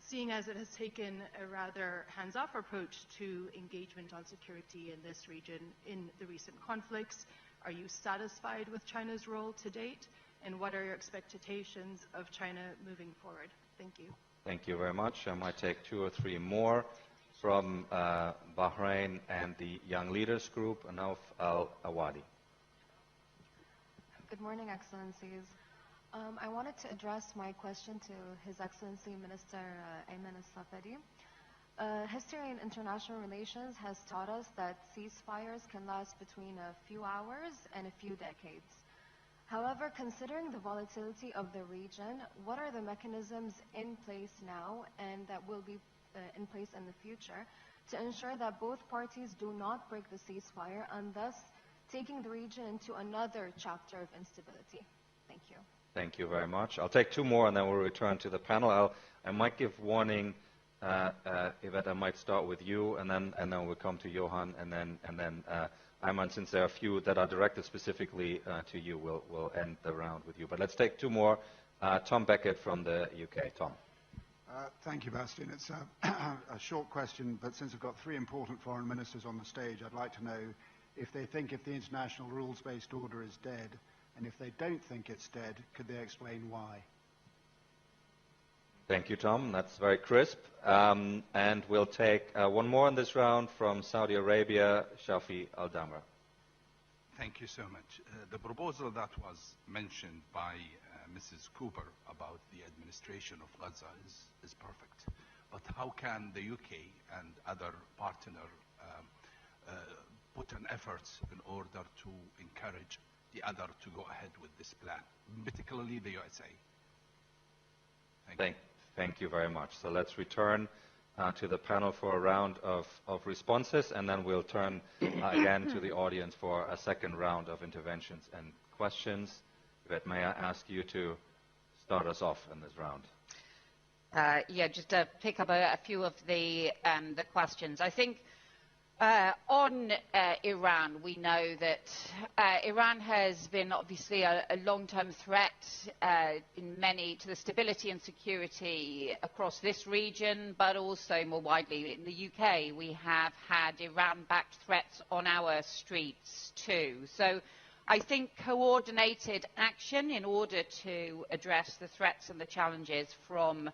seeing as it has taken a rather hands-off approach to engagement on security in this region in the recent conflicts, are you satisfied with China's role to date? And what are your expectations of China moving forward? Thank you. Thank you very much. I might take 2 or 3 more from Bahrain and the Young Leaders Group, Anauf Al-Awadi. Good morning, Excellencies. I wanted to address my question to His Excellency Minister Ayman Al-Safadi. History in international relations has taught us that ceasefires can last between a few hours and a few decades. However, considering the volatility of the region, what are the mechanisms in place now and that will be in place in the future to ensure that both parties do not break the ceasefire and thus taking the region into another chapter of instability? Thank you. Thank you very much. I'll take two more and then we'll return to the panel. I might give warning, Yvette, I might start with you and then we'll come to Johan and then Ayman, since there are a few that are directed specifically to you, we'll end the round with you. But let's take two more. Tom Beckett from the UK. Tom. Thank you, Bastian. It's a short question, but since we've got three important foreign ministers on the stage, I'd like to know if they think if the international rules-based order is dead, and if they don't think it's dead, could they explain why? Thank you, Tom. That's very crisp. And we'll take one more in this round from Saudi Arabia, Shafi Al-Damra. Thank you so much. The proposal that was mentioned by Mrs. Cooper about the administration of Gaza is perfect. But how can the UK and other partners put an effort in order to encourage the other to go ahead with this plan, particularly the USA? Thank you very much. So let's return to the panel for a round of responses, and then we'll turn again to the audience for a second round of interventions and questions. Yvette, may I ask you to start us off in this round? Yeah, just to pick up a few of the questions. I think on Iran, we know that Iran has been obviously a long-term threat to the stability and security across this region, but also more widely in the UK. We have had Iran-backed threats on our streets too. So I think coordinated action in order to address the threats and the challenges from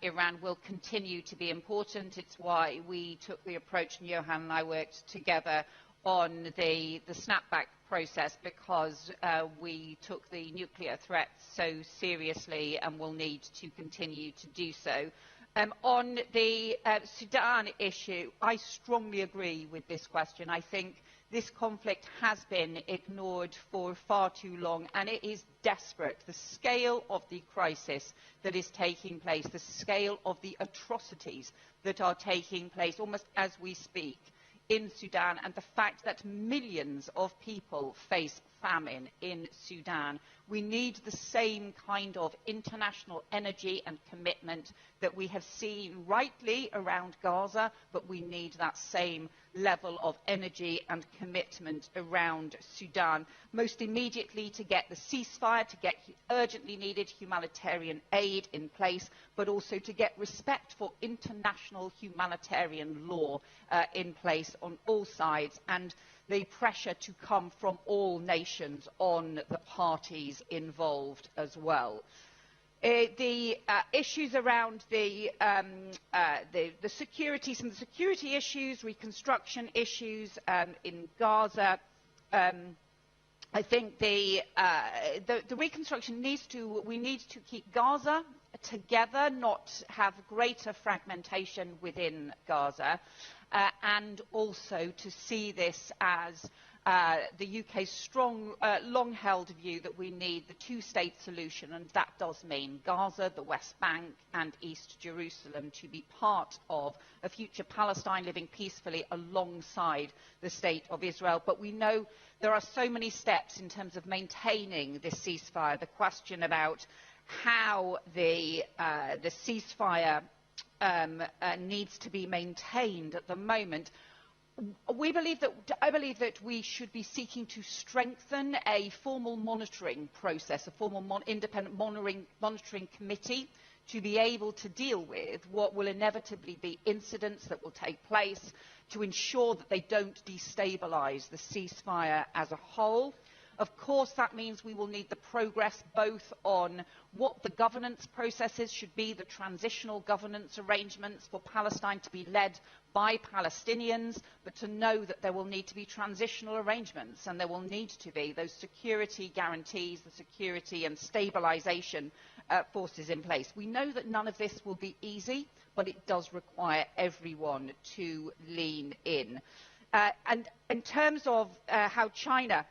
Iran will continue to be important. It's why we took the approach, and Johan and I worked together on the snapback process, because we took the nuclear threat so seriously and will need to continue to do so. On the Sudan issue, I strongly agree with this question. I think this conflict has been ignored for far too long, and it is desperate. The scale of the crisis that is taking place, the scale of the atrocities that are taking place almost as we speak in Sudan, and the fact that millions of people face famine in Sudan. We need the same kind of international energy and commitment that we have seen rightly around Gaza, but we need that same level of energy and commitment around Sudan, most immediately to get the ceasefire, to get urgently needed humanitarian aid in place, but also to get respect for international humanitarian law in place on all sides, and the pressure to come from all nations on the parties involved as well. The issues around the security, some of the security issues, reconstruction issues in Gaza, I think the reconstruction we need to keep Gaza together, not have greater fragmentation within Gaza, and also to see this as the UK's strong, long-held view that we need the two-state solution, and that does mean Gaza, the West Bank and East Jerusalem to be part of a future Palestine living peacefully alongside the State of Israel. But we know there are so many steps in terms of maintaining this ceasefire. The question about how the ceasefire needs to be maintained at the moment. I believe that we should be seeking to strengthen a formal monitoring process, a formal independent monitoring committee to be able to deal with what will inevitably be incidents that will take place, to ensure that they don't destabilise the ceasefire as a whole. Of course, that means we will need the progress both on what the governance processes should be, the transitional governance arrangements for Palestine to be led by Palestinians, but to know that there will need to be transitional arrangements, and there will need to be those security guarantees, the security and stabilisation forces in place. We know that none of this will be easy, but it does require everyone to lean in. And in terms of how China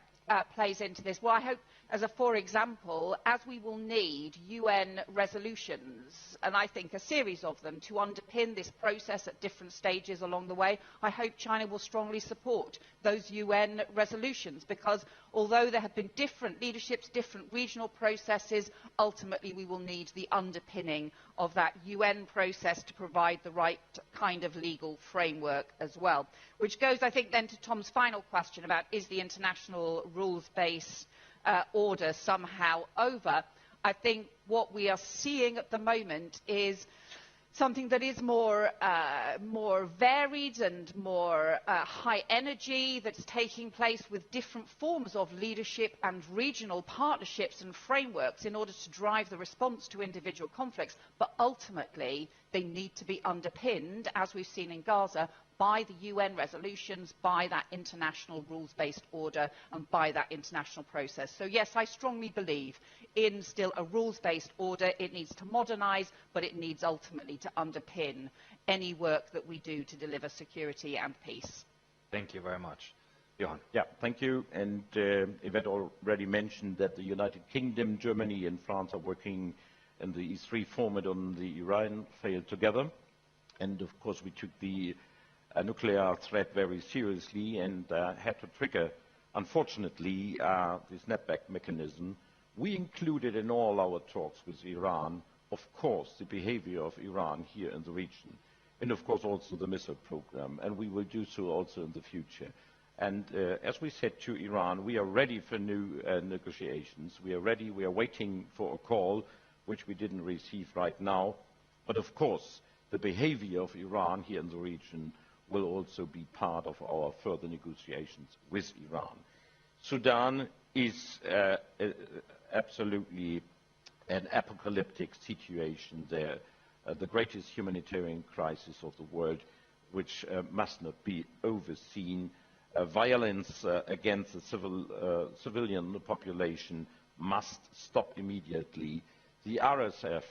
plays into this, well, I hope, as a for example, as we will need UN resolutions, and I think a series of them, to underpin this process at different stages along the way, I hope China will strongly support those UN resolutions, because although there have been different leaderships, different regional processes, ultimately we will need the underpinning of that UN process to provide the right kind of legal framework as well. Which goes, I think, then to Tom's final question about, is the international rules-based order somehow over? I think what we are seeing at the moment is something that is more varied and more high energy, that's taking place with different forms of leadership and regional partnerships and frameworks in order to drive the response to individual conflicts. But ultimately, they need to be underpinned, as we've seen in Gaza, by the UN resolutions, by that international rules-based order, and by that international process. So yes, I strongly believe in still a rules-based order. It needs to modernise, but it needs ultimately to underpin any work that we do to deliver security and peace. Thank you very much. Johan. Yeah, thank you. And Yvette already mentioned that the United Kingdom, Germany and France are working in the E3 format on the Iran failed together. And of course we took the nuclear threat very seriously and had to trigger, unfortunately, the snapback mechanism. We included in all our talks with Iran, of course, the behavior of Iran here in the region, and of course also the missile program, and we will do so also in the future. And as we said to Iran, we are ready for new negotiations. We are ready. We are waiting for a call, which we didn't receive right now. But of course, the behavior of Iran here in the region will also be part of our further negotiations with Iran. Sudan is absolutely an apocalyptic situation there, the greatest humanitarian crisis of the world, which must not be overseen. Violence against the civilian population must stop immediately. The RSF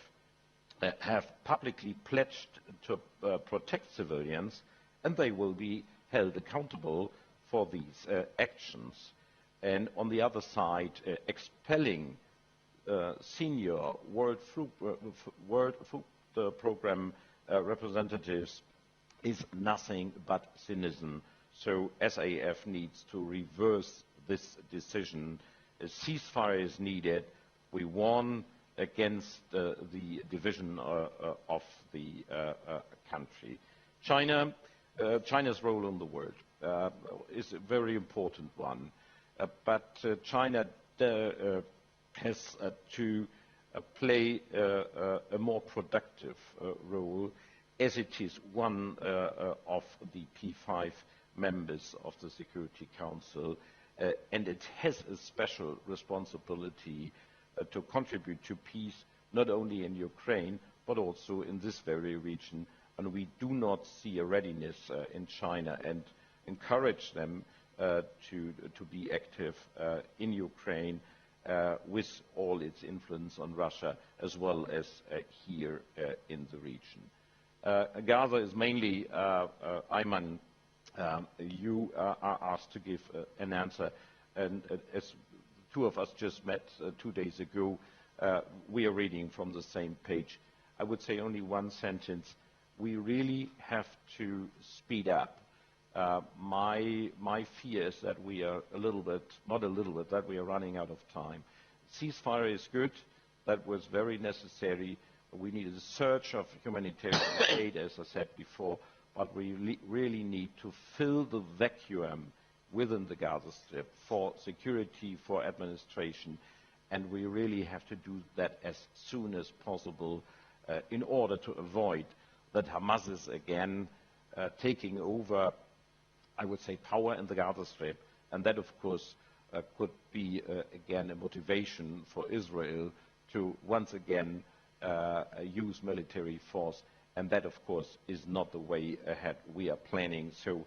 have publicly pledged to protect civilians, and they will be held accountable for these actions. And on the other side, expelling senior World Food Programme representatives is nothing but cynicism. So SAF needs to reverse this decision. A ceasefire is needed. We warn against the division of the country. China's role in the world is a very important one, but China has to play a more productive role, as it is one of the P5 members of the Security Council, and it has a special responsibility to contribute to peace, not only in Ukraine, but also in this very region. And we do not see a readiness in China, and encourage them to be active in Ukraine with all its influence on Russia, as well as here in the region. Gaza is mainly, Ayman, you are asked to give an answer, and as two of us just met 2 days ago, we are reading from the same page. I would say only one sentence. We really have to speed up. My fear is that we are that we are running out of time. Ceasefire is good. That was very necessary. We need a surge of humanitarian aid, as I said before, but we really need to fill the vacuum within the Gaza Strip for security, for administration, and we really have to do that as soon as possible in order to avoid that Hamas is again taking over, I would say, power in the Gaza Strip, and that, of course, could be again a motivation for Israel to once again use military force, and that, of course, is not the way ahead we are planning. So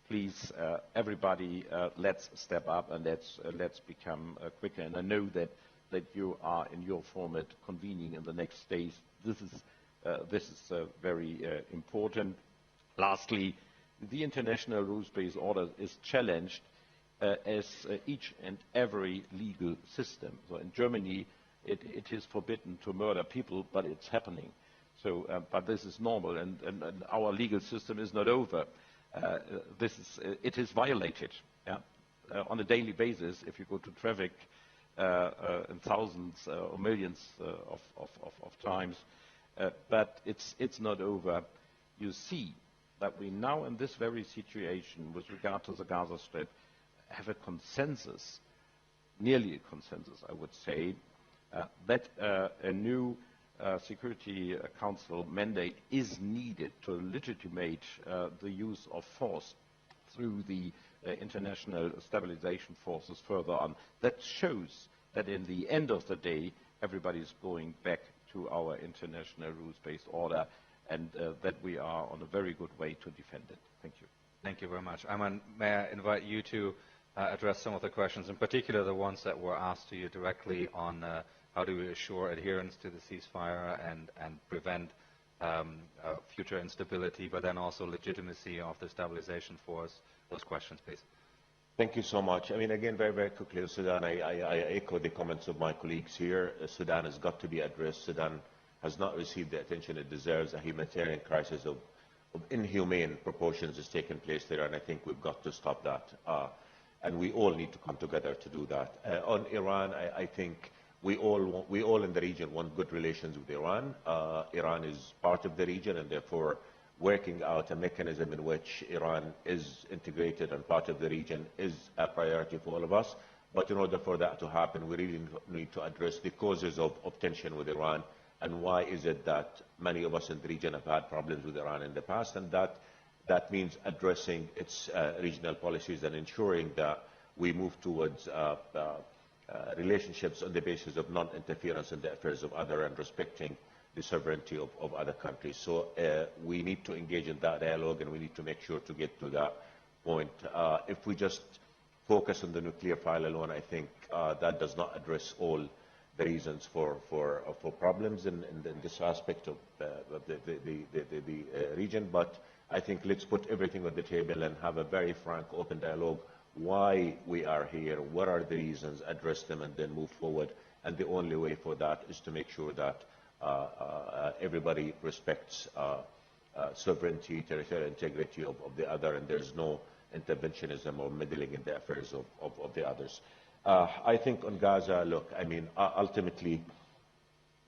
please, everybody, let's step up and let's become quicker. And I know that that you are in your format convening in the next days. This is very important. Lastly, the international rules-based order is challenged as each and every legal system. So in Germany, it is forbidden to murder people, but it's happening. So, but this is normal, and our legal system is not over. It is violated, yeah? On a daily basis. If you go to traffic in thousands or millions of times, but it's not over. You see that we now, in this very situation, with regard to the Gaza Strip, have a consensus, nearly a consensus, I would say, that a new Security Council mandate is needed to legitimate the use of force through the international stabilization forces further on. That shows that in the end of the day, everybody is going back to our international rules-based order, and that we are on a very good way to defend it. Thank you. Thank you very much. Ayman, may I invite you to address some of the questions, in particular the ones that were asked to you directly on how do we assure adherence to the ceasefire and prevent future instability, but then also legitimacy of the stabilization force. Those questions, please. Thank you so much. I mean, again, very, very quickly, Sudan, I echo the comments of my colleagues here. Sudan has got to be addressed. Sudan has not received the attention it deserves. A humanitarian crisis of inhumane proportions is taking place there, and I think we've got to stop that. And we all need to come together to do that. On Iran, I think we all in the region want good relations with Iran. Iran is part of the region, and therefore working out a mechanism in which Iran is integrated and part of the region is a priority for all of us. But in order for that to happen, we really need to address the causes of tension with Iran, and why is it that many of us in the region have had problems with Iran in the past, and that means addressing its regional policies and ensuring that we move towards relationships on the basis of non-interference in the affairs of others and respecting the sovereignty of other countries. So we need to engage in that dialogue, and we need to make sure to get to that point. If we just focus on the nuclear file alone, I think that does not address all the reasons for problems in this aspect of the region. But I think let's put everything on the table and have a very frank, open dialogue. Why we are here, what are the reasons, address them, and then move forward. And the only way for that is to make sure that everybody respects sovereignty, territorial integrity of the other, and there's no interventionism or meddling in the affairs of the others. I think on Gaza, look, I mean, ultimately,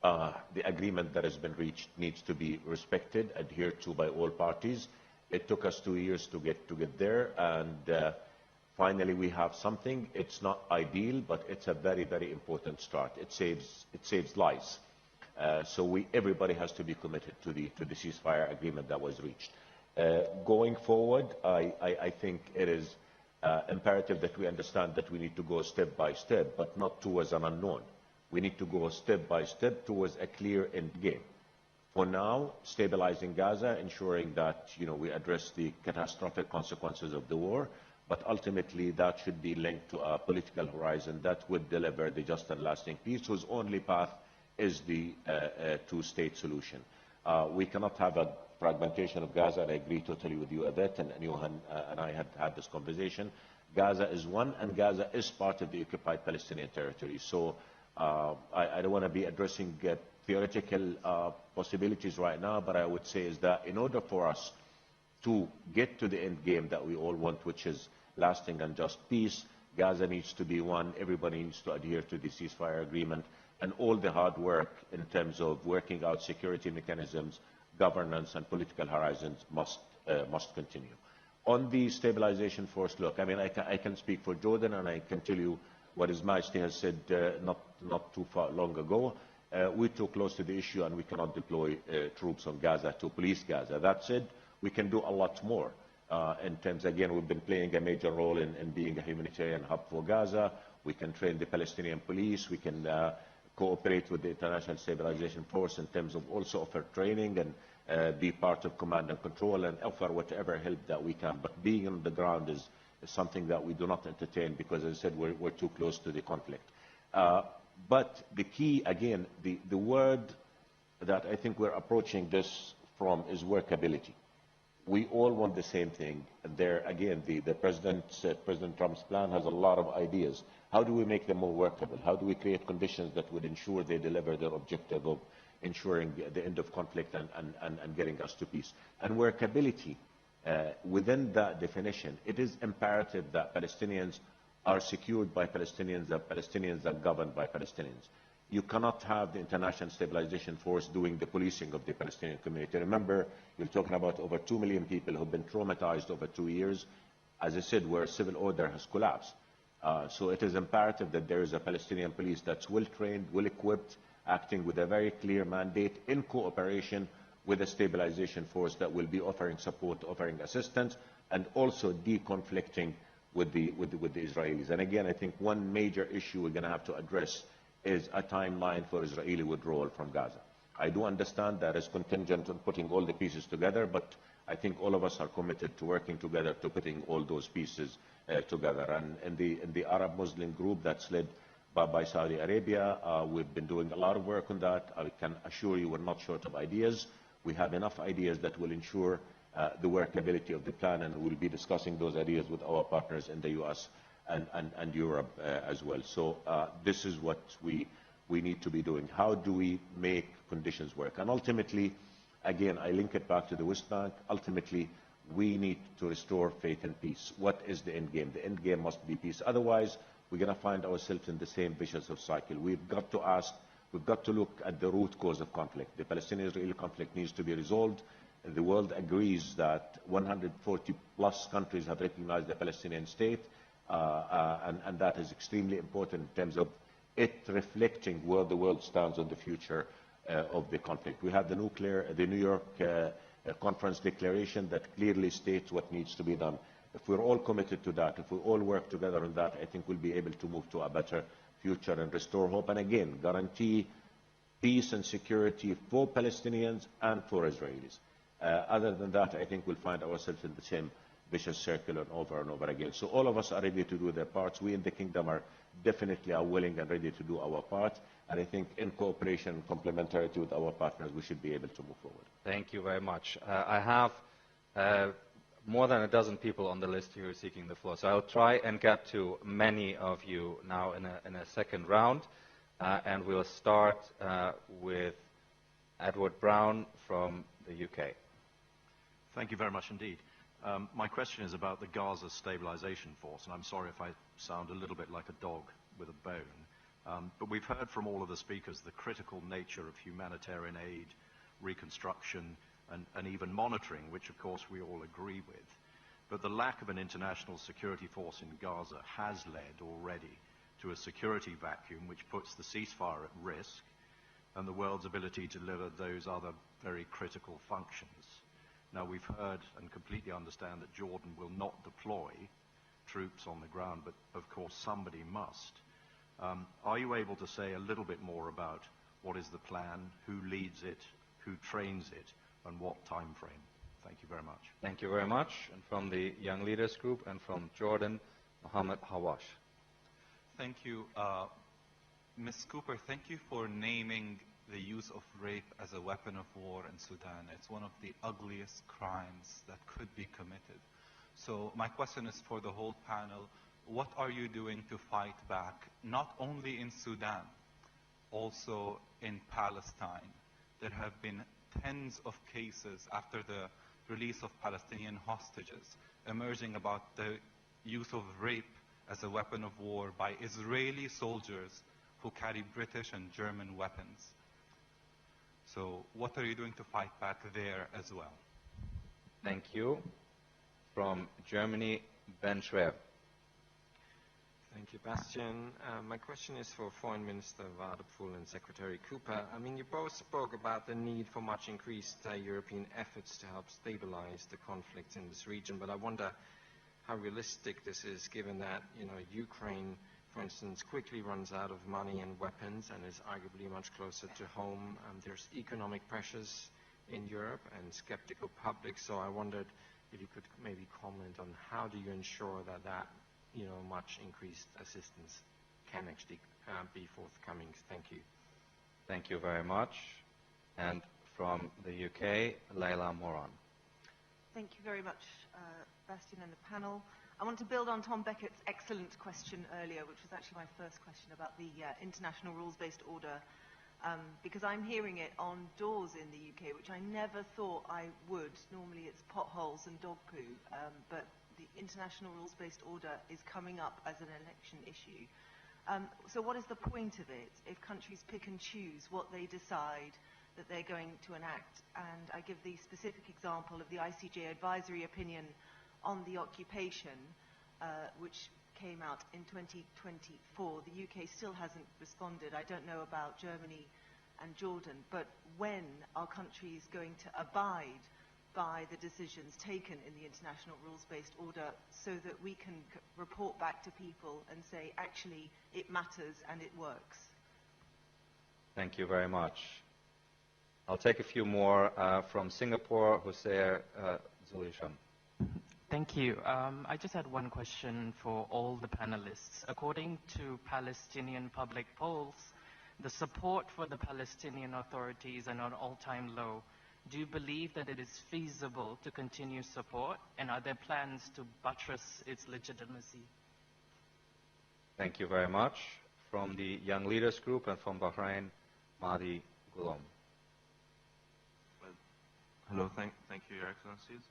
the agreement that has been reached needs to be respected, adhered to by all parties. It took us 2 years to get there, and finally we have something. It's not ideal, but it's a very, very important start. It saves lives. So everybody has to be committed to the ceasefire agreement that was reached. Going forward, I think it is imperative that we understand that we need to go step by step, but not towards an unknown. We need to go step by step towards a clear end game. For now, stabilizing Gaza, ensuring that we address the catastrophic consequences of the war, but ultimately that should be linked to a political horizon that would deliver the just and lasting peace, whose only path is the two-state solution. We cannot have a fragmentation of Gaza, and I agree totally with you, Adet, and Johan and I had this conversation. Gaza is one, and Gaza is part of the occupied Palestinian territory. So I don't want to be addressing theoretical possibilities right now, but I would say is that in order for us to get to the end game that we all want, which is lasting and just peace, Gaza needs to be one. Everybody needs to adhere to the ceasefire agreement, and all the hard work in terms of working out security mechanisms, governance, and political horizons must continue. On the stabilization force, look, I mean, I can speak for Jordan, and I can tell you what His Majesty has said not too far long ago. We're too close to the issue, and we cannot deploy troops on Gaza to police Gaza. That said, we can do a lot more. In terms, again, we've been playing a major role in being a humanitarian hub for Gaza. We can train the Palestinian police. We can cooperate with the International Stabilization Force in terms of also offer training and be part of command and control and offer whatever help that we can. But being on the ground is something that we do not entertain because, as I said, we're too close to the conflict. But the key, again, the word that I think we're approaching this from is workability. We all want the same thing. There, again, the President Trump's plan has a lot of ideas. How do we make them more workable? How do we create conditions that would ensure they deliver their objective of ensuring the end of conflict and getting us to peace? And workability, within that definition, it is imperative that Palestinians are secured by Palestinians, that Palestinians are governed by Palestinians. You cannot have the International Stabilization Force doing the policing of the Palestinian community. Remember, you're talking about over 2 million people who have been traumatized over 2 years, as I said, where civil order has collapsed. So it is imperative that there is a Palestinian police that's well-trained, well-equipped, acting with a very clear mandate in cooperation with a stabilization force that will be offering support, offering assistance, and also deconflicting with the Israelis. And again, I think one major issue we're going to have to address is a timeline for Israeli withdrawal from Gaza. I do understand that is contingent on putting all the pieces together, but I think all of us are committed to working together to putting all those pieces together. And in the Arab Muslim group that's led by Saudi Arabia, we've been doing a lot of work on that. I can assure you we're not short of ideas. We have enough ideas that will ensure the workability of the plan, and we'll be discussing those ideas with our partners in the US and Europe as well. So this is what we need to be doing. How do we make conditions work? And ultimately, again, I link it back to the West Bank. Ultimately, we need to restore faith and peace. What is the end game? The end game must be peace. Otherwise, we're going to find ourselves in the same vicious cycle. We've got to ask, we've got to look at the root cause of conflict. The Palestinian-Israeli conflict needs to be resolved. The world agrees that 140 plus countries have recognized the Palestinian state, and that is extremely important in terms of it reflecting where the world stands on the future of the conflict. We have the New York Conference Declaration that clearly states what needs to be done. If we're all committed to that, if we all work together on that, I think we'll be able to move to a better future and restore hope, and again, guarantee peace and security for Palestinians and for Israelis. Other than that, I think we'll find ourselves in the same vicious circle and over again. So all of us are ready to do their parts. We in the Kingdom are definitely willing and ready to do our part. And I think in cooperation and complementarity with our partners, we should be able to move forward. Thank you very much. I have more than a dozen people on the list who are seeking the floor. So I'll try and get to many of you now in a second round. And we'll start with Edward Brown from the UK. Thank you very much indeed. My question is about the Gaza Stabilization Force, and I'm sorry if I sound a little bit like a dog with a bone. But we've heard from all of the speakers the critical nature of humanitarian aid, reconstruction, and even monitoring, which of course we all agree with. But the lack of an international security force in Gaza has led already to a security vacuum which puts the ceasefire at risk and the world's ability to deliver those other very critical functions. Now, we've heard and completely understand that Jordan will not deploy troops on the ground, but of course somebody must. Are you able to say a little bit more about what is the plan, who leads it, who trains it, and what time frame? Thank you very much. Thank you very much. And from the Young Leaders Group and from Jordan, Mohammed Hawash. Thank you. Ms. Cooper, thank you for naming the use of rape as a weapon of war in Sudan. It's one of the ugliest crimes that could be committed. So my question is for the whole panel, what are you doing to fight back, not only in Sudan, also in Palestine? There have been tens of cases after the release of Palestinian hostages emerging about the use of rape as a weapon of war by Israeli soldiers who carry British and German weapons. So what are you doing to fight back there as well? Thank you. From Germany, Ben Schwer. Thank you, Bastian. My question is for Foreign Minister Wadepoel and Secretary Cooper. I mean, you both spoke about the need for much increased European efforts to help stabilize the conflicts in this region, but I wonder how realistic this is, given that, Ukraine, for instance, quickly runs out of money and weapons and is arguably much closer to home. There's economic pressures in Europe and skeptical public, so I wondered if you could maybe comment on how do you ensure that much increased assistance can actually be forthcoming. Thank you. Thank you very much. And from the UK, Leila Moran. Thank you very much, Bastian and the panel. I want to build on Tom Beckett's excellent question earlier, which was actually my first question about the international rules-based order, because I'm hearing it on doors in the UK, which I never thought I would. Normally it's potholes and dog poo, but the international rules-based order is coming up as an election issue. So what is the point of it if countries pick and choose what they decide that they're going to enact? And I give the specific example of the ICJ advisory opinion on the occupation, which came out in 2024. The UK still hasn't responded. I don't know about Germany and Jordan, but when are countries going to abide by the decisions taken in the international rules-based order so that we can report back to people and say, actually, it matters and it works? Thank you very much. I'll take a few more from Singapore, Hosea Zulisham. Thank you. I just had one question for all the panelists. According to Palestinian public polls, the support for the Palestinian Authority is at an all-time low. Do you believe that it is feasible to continue support, and are there plans to buttress its legitimacy? Thank you very much. From the Young Leaders Group and from Bahrain, Mahdi Gulom. Hello, thank you, Your Excellencies.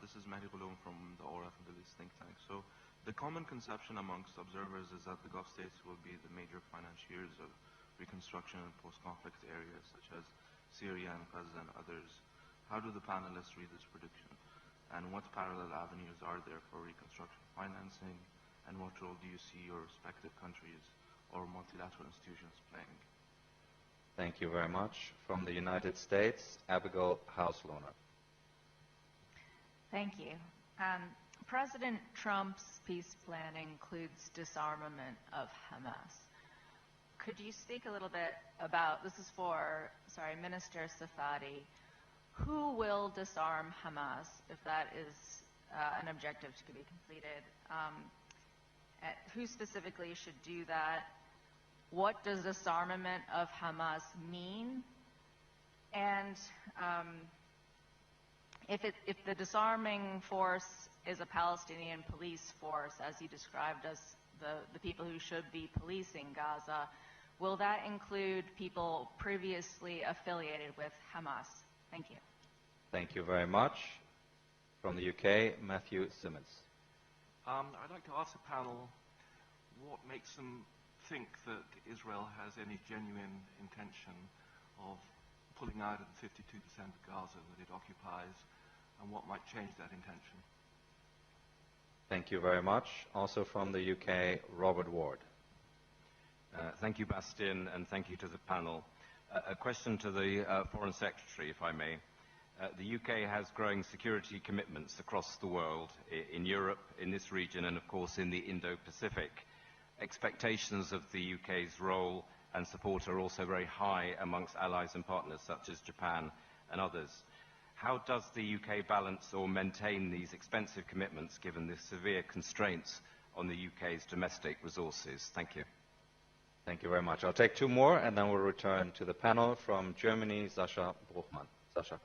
This is Mahdi Gulom from the ORF Middle East think tank. So the common conception amongst observers is that the Gulf states will be the major financiers of reconstruction in post-conflict areas such as Syria and Gaza and others. How do the panelists read this prediction? And what parallel avenues are there for reconstruction financing? And what role do you see your respective countries or multilateral institutions playing? Thank you very much. From the United States, Abigail House-Lohner. Thank you. President Trump's peace plan includes disarmament of Hamas. Could you speak a little bit about, this is for, Minister Safadi, who will disarm Hamas if that is an objective to be completed? Who specifically should do that? What does disarmament of Hamas mean? And if the disarming force is a Palestinian police force, as you described as the people who should be policing Gaza, will that include people previously affiliated with Hamas? Thank you. Thank you very much. From the UK, Matthew Simmons. I'd like to ask the panel what makes them think that Israel has any genuine intention of pulling out of the 52% of Gaza that it occupies, and what might change that intention. Thank you very much. Also from the UK, Robert Ward. Thank you, Bastian, and thank you to the panel. A question to the Foreign Secretary, if I may. The UK has growing security commitments across the world, in Europe, in this region, and of course in the Indo-Pacific. Expectations of the UK's role and support are also very high amongst allies and partners such as Japan and others. How does the UK balance or maintain these expensive commitments given the severe constraints on the UK's domestic resources? Thank you. Thank you very much. I'll take two more and then we'll return to the panel. From Germany, Sascha Bruchmann. Sascha.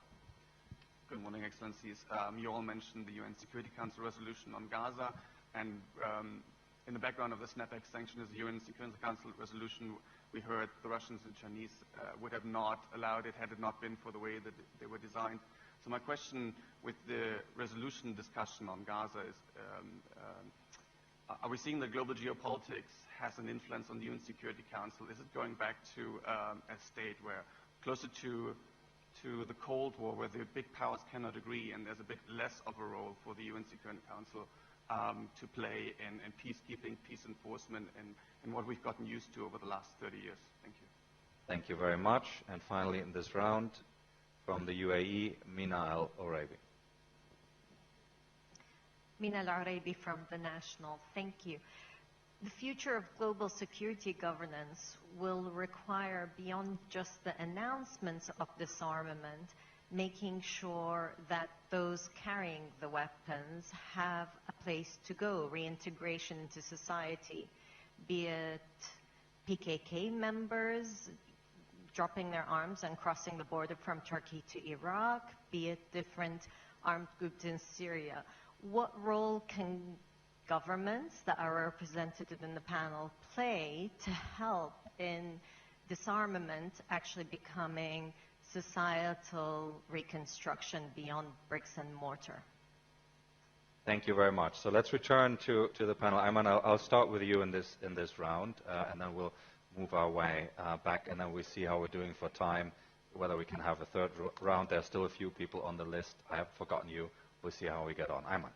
Good morning, Excellencies. You all mentioned the UN Security Council resolution on Gaza, and in the background of the snapback sanction is the UN Security Council resolution. We heard the Russians and Chinese would have not allowed it had it not been for the way that they were designed. So my question with the resolution discussion on Gaza is, are we seeing that global geopolitics has an influence on the UN Security Council? Is it going back to a state where closer to the Cold War, where the big powers cannot agree and there's a bit less of a role for the UN Security Council to play in peacekeeping, peace enforcement, and what we've gotten used to over the last 30 years? Thank you. Thank you very much. And finally in this round, from the UAE, Mina Al-Oraibi. Mina Al-Oraibi from The National. Thank you. The future of global security governance will require, beyond just the announcements of disarmament, making sure that those carrying the weapons have a place to go, reintegration into society. be it PKK members dropping their arms and crossing the border from Turkey to Iraq, be it different armed groups in Syria. What role can governments that are represented in the panel play to help in disarmament actually becoming societal reconstruction beyond bricks and mortar? Thank you very much. So let's return to the panel. Ayman, I'll start with you in this round, and then we'll move our way back, and then we see how we're doing for time, whether we can have a third round. There's still a few people on the list. I have forgotten you. We'll see how we get on. Ayman.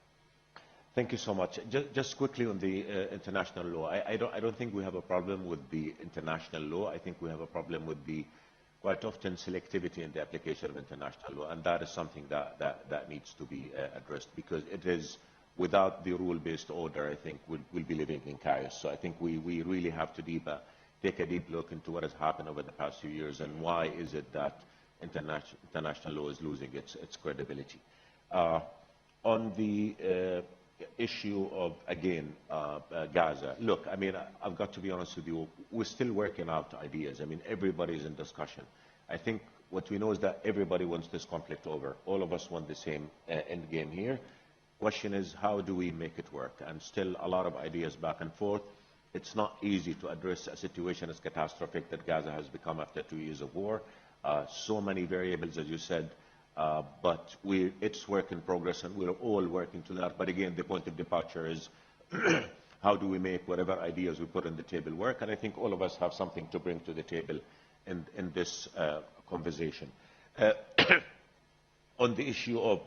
Thank you so much. Just quickly on the international law. I don't think we have a problem with the international law. I think we have a problem with the quite often selectivity in the application of international law, and that is something that needs to be addressed, because it is, without the rule-based order, I think we'll be living in chaos. So I think we really have to take a deep look into what has happened over the past few years, and why is it that international law is losing its credibility. On the issue of, again, Gaza. Look, I mean, I've got to be honest with you, we're still working out ideas. I mean, everybody's in discussion. I think what we know is that everybody wants this conflict over. All of us want the same end game here. Question is, how do we make it work? And still a lot of ideas back and forth. It's not easy to address a situation as catastrophic that Gaza has become after 2 years of war. So many variables, as you said, but it's work in progress, and we're all working to that. But again, the point of departure is how do we make whatever ideas we put on the table work? And I think all of us have something to bring to the table in this conversation. On the issue of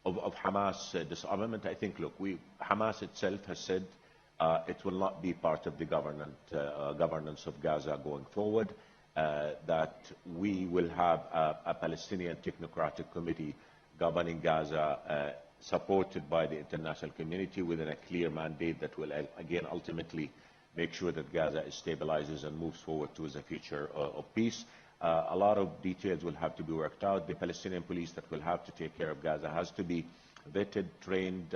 Hamas disarmament, I think, look, Hamas itself has said it will not be part of the governance of Gaza going forward. That we will have a Palestinian technocratic committee governing Gaza, supported by the international community within a clear mandate that will, again, ultimately make sure that Gaza stabilizes and moves forward towards a future of peace. A lot of details will have to be worked out. The Palestinian police that will have to take care of Gaza has to be vetted, trained,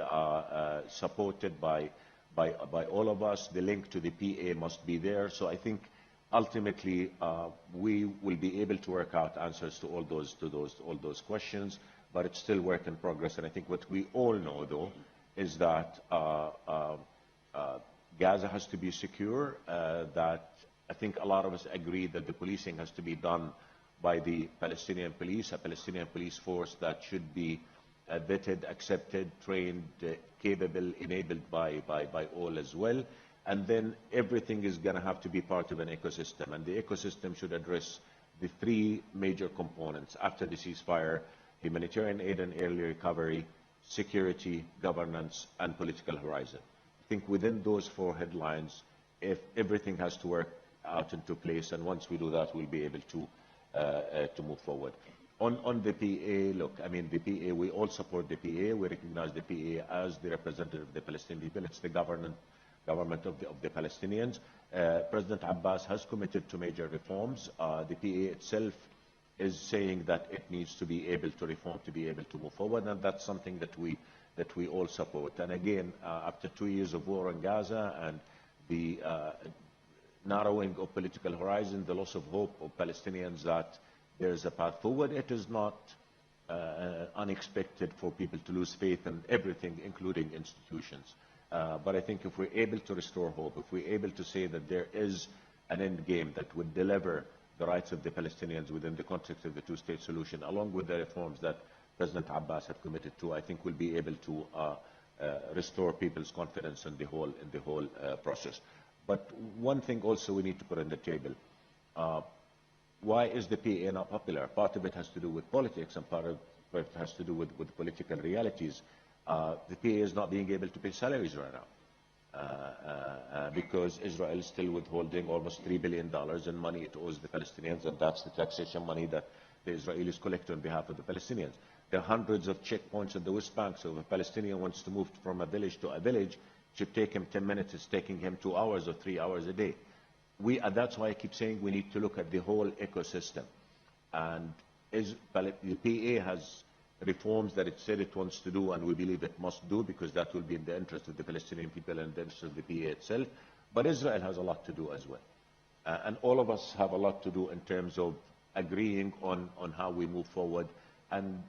supported by all of us. The link to the PA must be there. So I think ultimately, we will be able to work out answers to all those questions, but it's still work in progress. And I think what we all know, though, is that Gaza has to be secure. That I think a lot of us agree that the policing has to be done by the Palestinian police, a Palestinian police force that should be vetted, accepted, trained, capable, enabled by all as well. And then everything is going to have to be part of an ecosystem. And the ecosystem should address the three major components after the ceasefire: humanitarian aid and early recovery, security, governance, and political horizon. I think within those four headlines, if everything has to work out into place, and once we do that, we'll be able to move forward. On the PA, look, I mean, the PA, we all support the PA. We recognize the PA as the representative of the Palestinian people. It's the government of the Palestinians. President Abbas has committed to major reforms. The PA itself is saying that it needs to be able to reform to be able to move forward, and that's something that we all support. And again, after 2 years of war in Gaza and the narrowing of political horizon, the loss of hope of Palestinians that there is a path forward, it is not unexpected for people to lose faith in everything, including institutions. But I think if we're able to restore hope, if we're able to say that there is an end game that would deliver the rights of the Palestinians within the context of the two-state solution, along with the reforms that President Abbas had committed to, I think we'll be able to restore people's confidence in the whole process. But one thing also we need to put on the table: why is the PA not popular? Part of it has to do with politics, and part of it has to do with political realities. The PA is not being able to pay salaries right now because Israel is still withholding almost $3 billion in money it owes the Palestinians, and that's the taxation money that the Israelis collect on behalf of the Palestinians. There are hundreds of checkpoints in the West Bank, so if a Palestinian wants to move from a village to a village, it should take him 10 minutes. It's taking him 2 hours or 3 hours a day. That's why I keep saying we need to look at the whole ecosystem. And the PA has reforms that it said it wants to do, and we believe it must do, because that will be in the interest of the Palestinian people and the interest of the PA itself. But Israel has a lot to do as well. And all of us have a lot to do in terms of agreeing on how we move forward and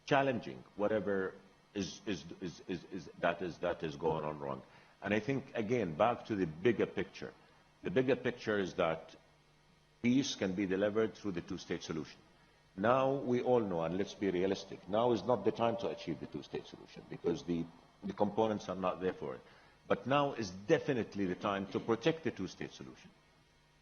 challenging whatever that is going on wrong. And I think, again, back to the bigger picture. The bigger picture is that peace can be delivered through the two-state solution. Now we all know, and let's be realistic, now is not the time to achieve the two-state solution because the components are not there for it. But now is definitely the time to protect the two-state solution.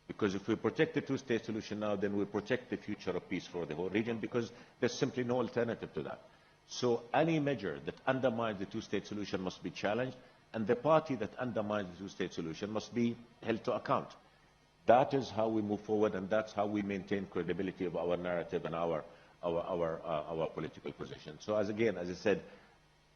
Because if we protect the two-state solution now, then we protect the future of peace for the whole region because there's simply no alternative to that. So any measure that undermines the two-state solution must be challenged, and the party that undermines the two-state solution must be held to account. That is how we move forward, and that's how we maintain credibility of our narrative and our political position. So as I said,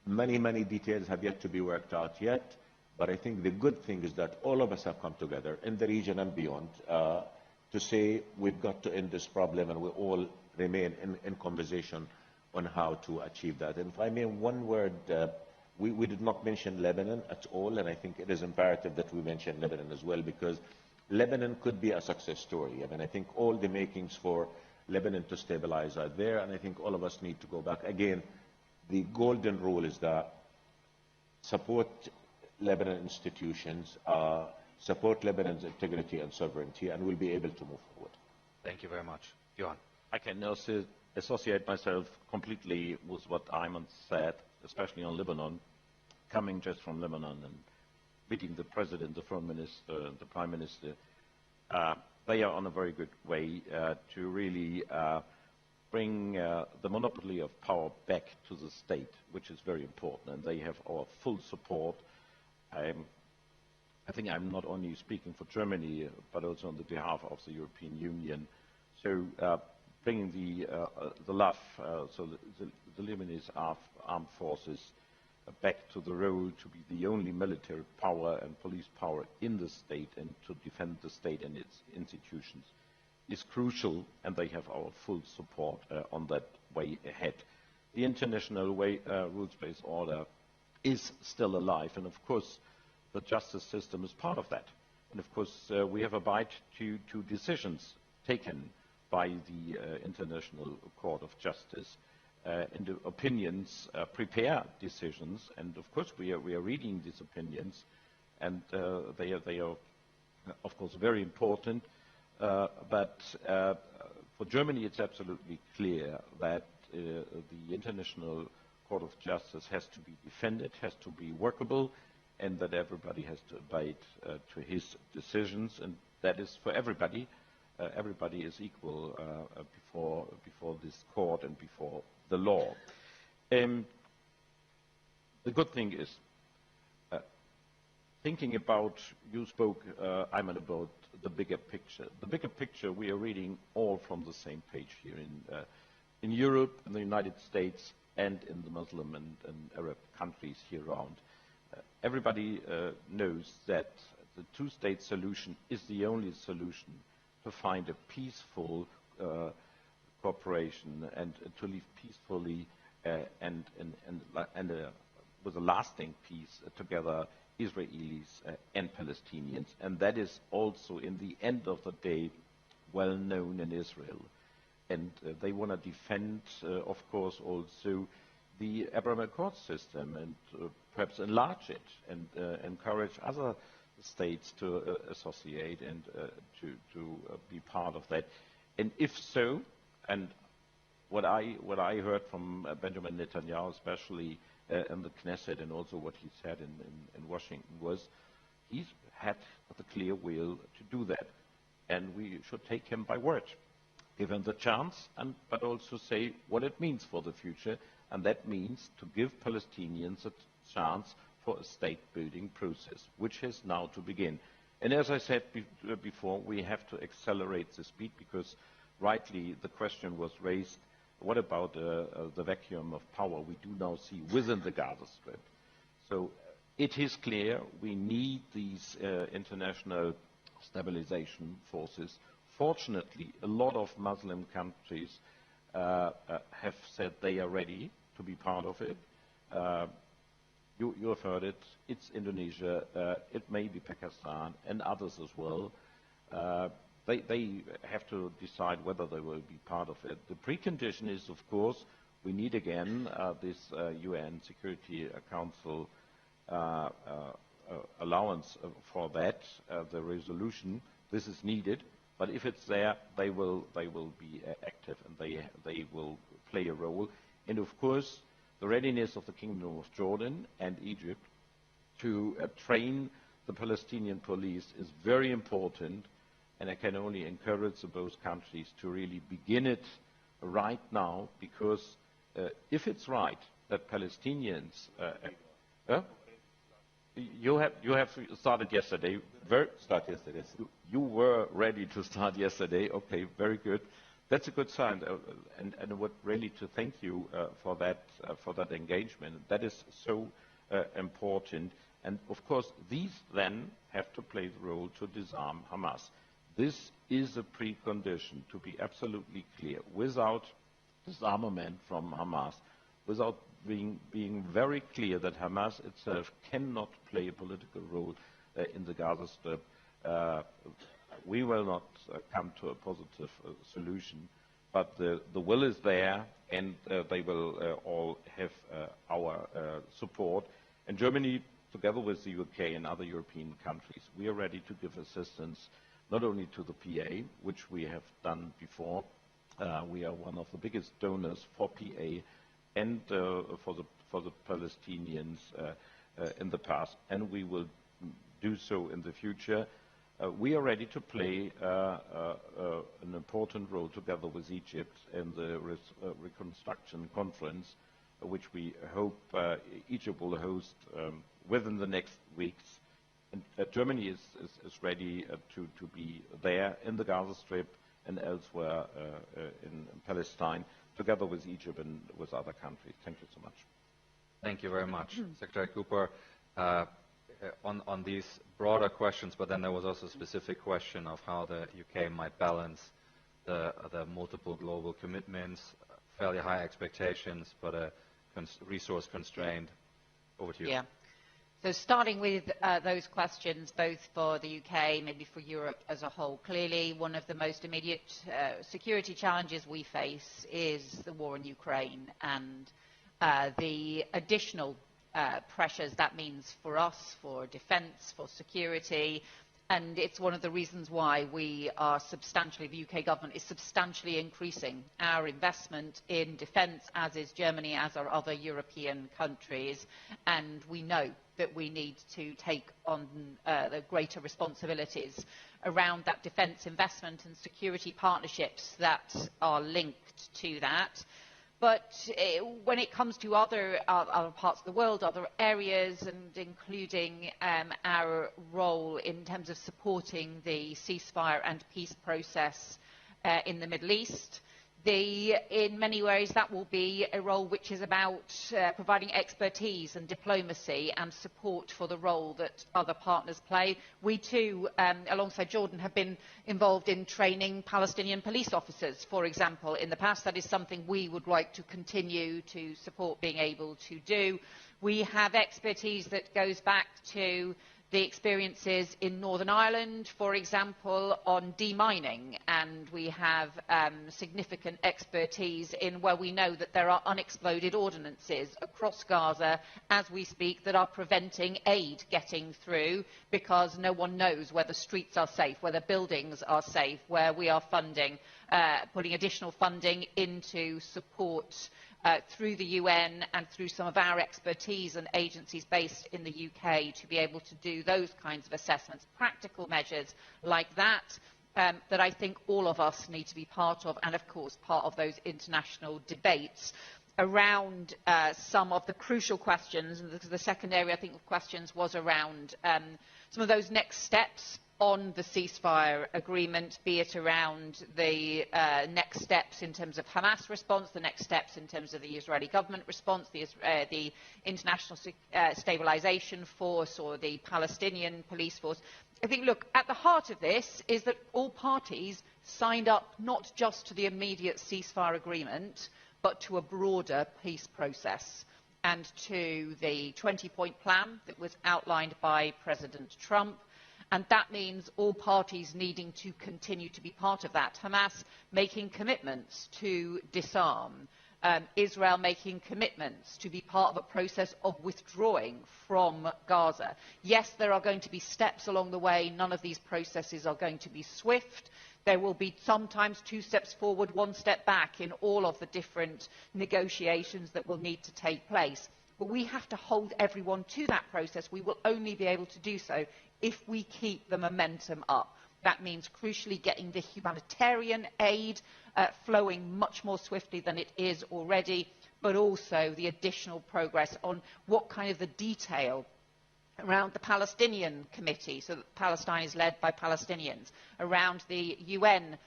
many details have yet to be worked out yet. But I think the good thing is that all of us have come together in the region and beyond to say we've got to end this problem, and we all remain in conversation on how to achieve that. And if I may, one word, we did not mention Lebanon at all, and I think it is imperative that we mention Lebanon as well, because Lebanon could be a success story. I mean, I think all the makings for Lebanon to stabilize are there, and I think all of us need to go back. Again, the golden rule is that support Lebanon institutions, support Lebanon's integrity and sovereignty, and we'll be able to move forward. Thank you very much. Johan. I can also associate myself completely with what Ayman said, especially on Lebanon, coming just from Lebanon and meeting the President, the Foreign Minister, and the Prime Minister. They are on a very good way to really bring the monopoly of power back to the state, which is very important, and they have our full support. I think I'm not only speaking for Germany, but also on the behalf of the European Union. So bringing the LAF, so the Lebanese armed forces, back to the role to be the only military power and police power in the state and to defend the state and its institutions is crucial, and they have our full support on that way ahead. The international rules-based order is still alive, and of course the justice system is part of that. And of course we have abided to decisions taken by the International Court of Justice, and the opinions prepare decisions, and of course we are reading these opinions, and they are of course very important, but for Germany it's absolutely clear that the International Court of Justice has to be defended, has to be workable, and that everybody has to abide to his decisions, and that is for everybody. Everybody is equal before this court and before the law. The good thing is, thinking about, you spoke, Ayman, about the bigger picture. The bigger picture we are reading all from the same page here in Europe, in the United States, and in the Muslim and Arab countries here around. Everybody knows that the two-state solution is the only solution to find a peaceful cooperation and to live peacefully and with a lasting peace together, Israelis and Palestinians. And that is also, in the end of the day, well known in Israel. And they want to defend, of course, also the Abraham Accord system and perhaps enlarge it and encourage other states to associate and to be part of that. And if so, and what I heard from Benjamin Netanyahu, especially in the Knesset, and also what he said in Washington, was he's had the clear will to do that, and we should take him by word, give him the chance, but also say what it means for the future, and that means to give Palestinians a chance for a state-building process, which has now to begin. And as I said before, we have to accelerate the speed, because rightly the question was raised, what about the vacuum of power we do now see within the Gaza Strip? So it is clear we need these international stabilization forces. Fortunately, a lot of Muslim countries have said they are ready to be part of it. You have heard it. It's Indonesia. It may be Pakistan and others as well. They have to decide whether they will be part of it. The precondition is, of course, we need again this UN Security Council allowance for that, the resolution. This is needed, but if it's there, they will be active and they will play a role. And of course, the readiness of the Kingdom of Jordan and Egypt to train the Palestinian police is very important, and I can only encourage both countries to really begin it right now, because if it's right that Palestinians you have started yesterday. Start yesterday. You were ready to start yesterday. Okay, very good. That's a good sign, and I would really to thank you for that engagement. That is so important. And of course, these then have to play the role to disarm Hamas. This is a precondition, to be absolutely clear. Without disarmament from Hamas, without being very clear that Hamas itself cannot play a political role in the Gaza Strip, we will not come to a positive solution. But the will is there, and they will all have our support. And Germany, together with the UK and other European countries, we are ready to give assistance not only to the PA, which we have done before. We are one of the biggest donors for PA and for the Palestinians in the past, and we will do so in the future. We are ready to play an important role together with Egypt in the reconstruction conference, which we hope Egypt will host within the next weeks. And Germany is ready to be there in the Gaza Strip and elsewhere in Palestine, together with Egypt and with other countries. Thank you so much. Thank you very much, Secretary Cooper. On these broader questions, but then there was also a specific question of how the UK might balance the multiple global commitments, fairly high expectations, but a resource constraint. Over to you. Yeah. So starting with those questions, both for the UK, maybe for Europe as a whole, clearly one of the most immediate security challenges we face is the war in Ukraine and the additional pressures that means for us, for defence, for security. And it's one of the reasons why we are substantially, the UK government is substantially increasing our investment in defence, as is Germany, as are other European countries. And we know that we need to take on the greater responsibilities around that defence investment and security partnerships that are linked to that. But when it comes to other parts of the world, other areas, and including our role in terms of supporting the ceasefire and peace process in the Middle East, in many ways that will be a role which is about providing expertise and diplomacy and support for the role that other partners play. We too, alongside Jordan, have been involved in training Palestinian police officers, for example, in the past. That is something we would like to continue to support being able to do. We have expertise that goes back to the experiences in Northern Ireland, for example, on demining, and we have significant expertise in where we know that there are unexploded ordnances across Gaza as we speak that are preventing aid getting through because no one knows whether streets are safe, whether buildings are safe, where we are funding, putting additional funding into support through the UN and through some of our expertise and agencies based in the UK to be able to do those kinds of assessments, practical measures like that, that I think all of us need to be part of, and of course part of those international debates around some of the crucial questions. And the second area I think of questions was around some of those next steps on the ceasefire agreement, be it around the next steps in terms of Hamas response, the next steps in terms of the Israeli government response, the international stabilisation force or the Palestinian police force. I think, look, at the heart of this is that all parties signed up not just to the immediate ceasefire agreement, but to a broader peace process. and to the 20-point plan that was outlined by President Trump. And that means all parties needing to continue to be part of that. Hamas making commitments to disarm. Israel making commitments to be part of a process of withdrawing from Gaza. Yes, there are going to be steps along the way. None of these processes are going to be swift. There will be sometimes 2 steps forward, 1 step back in all of the different negotiations that will need to take place. But we have to hold everyone to that process. We will only be able to do so if we keep the momentum up. That means crucially getting the humanitarian aid flowing much more swiftly than it is already, but also the additional progress on what kind of the detail around the Palestinian Committee, so that Palestine is led by Palestinians, around the UN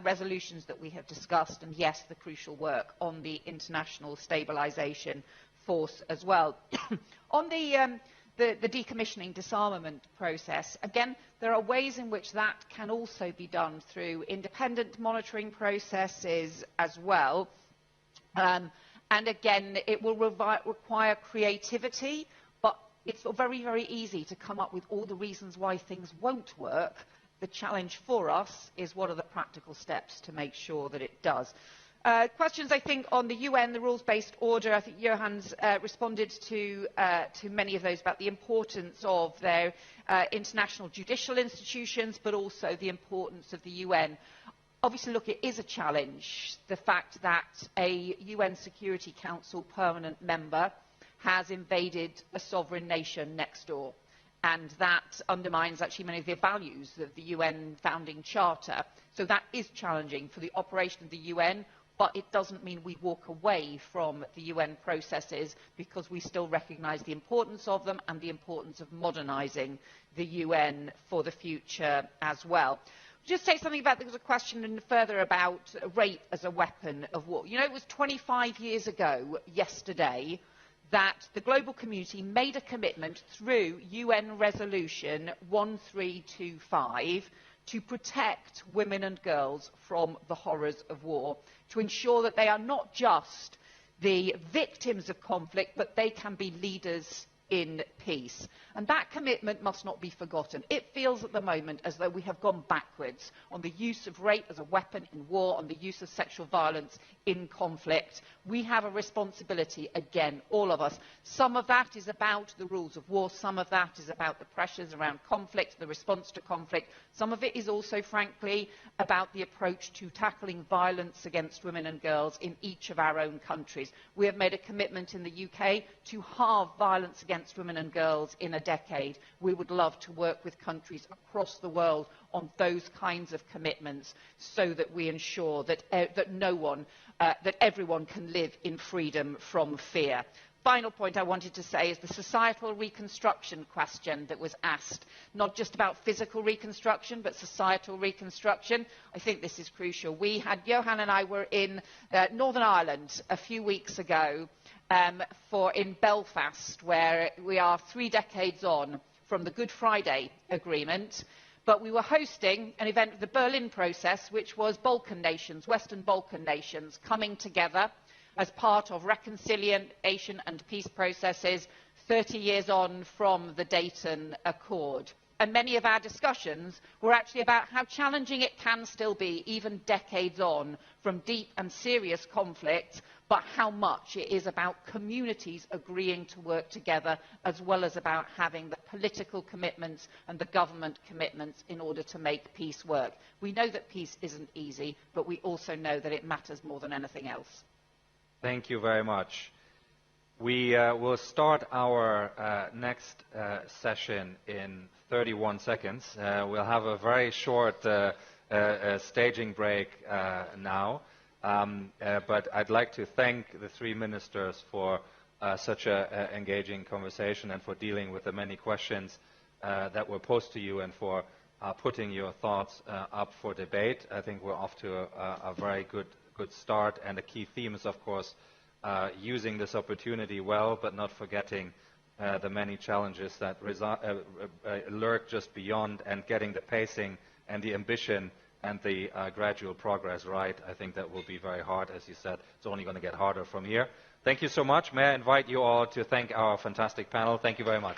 resolutions that we have discussed, and yes, the crucial work on the international stabilisation force as well. On the decommissioning disarmament process, again, there are ways in which that can also be done through independent monitoring processes as well. And again, it will require creativity, but it's very, very easy to come up with all the reasons why things won't work. The challenge for us is what are the practical steps to make sure that it does. Questions, I think, on the UN, the rules-based order. I think Johan's responded to many of those about the importance of their international judicial institutions, but also the importance of the UN. Obviously, look, it is a challenge, the fact that a UN Security Council permanent member has invaded a sovereign nation next door. And that undermines actually many of the values of the UN founding charter. So that is challenging for the operation of the UN. But it doesn't mean we walk away from the UN processes, because we still recognise the importance of them and the importance of modernising the UN for the future as well. Just say something about, there was a question further about rape as a weapon of war. You know, it was 25 years ago yesterday that the global community made a commitment through UN Resolution 1325 to protect women and girls from the horrors of war, to ensure that they are not just the victims of conflict, but they can be leaders in peace. And that commitment must not be forgotten. It feels at the moment as though we have gone backwards on the use of rape as a weapon in war, on the use of sexual violence in conflict. We have a responsibility, again, all of us. Some of that is about the rules of war. Some of that is about the pressures around conflict, the response to conflict. Some of it is also, frankly, about the approach to tackling violence against women and girls in each of our own countries. We have made a commitment in the UK to halve violence against women and girls in a decade. We would love to work with countries across the world on those kinds of commitments, so that we ensure that, that everyone can live in freedom from fear. Final point I wanted to say is the societal reconstruction question that was asked, not just about physical reconstruction, but societal reconstruction. I think this is crucial. Johan and I were in Northern Ireland a few weeks ago, in Belfast, where we are 3 decades on from the Good Friday Agreement, but we were hosting an event of the Berlin process, which was Balkan nations, Western Balkan nations, coming together as part of reconciliation and peace processes 30 years on from the Dayton Accord. And many of our discussions were actually about how challenging it can still be, even decades on from deep and serious conflict, but how much it is about communities agreeing to work together, as well as about having the political commitments and the government commitments in order to make peace work. We know that peace isn't easy, but we also know that it matters more than anything else. Thank you very much. We will start our next session in 31 seconds. We'll have a very short staging break now. But I'd like to thank the 3 ministers for such an engaging conversation, and for dealing with the many questions that were posed to you, and for putting your thoughts up for debate. I think we're off to a very good start, and the key theme is, of course, using this opportunity well, but not forgetting the many challenges that lurk just beyond, and getting the pacing and the ambition and the gradual progress right. I think that will be very hard. As you said, it's only going to get harder from here. Thank you so much. May I invite you all to thank our fantastic panel. Thank you very much.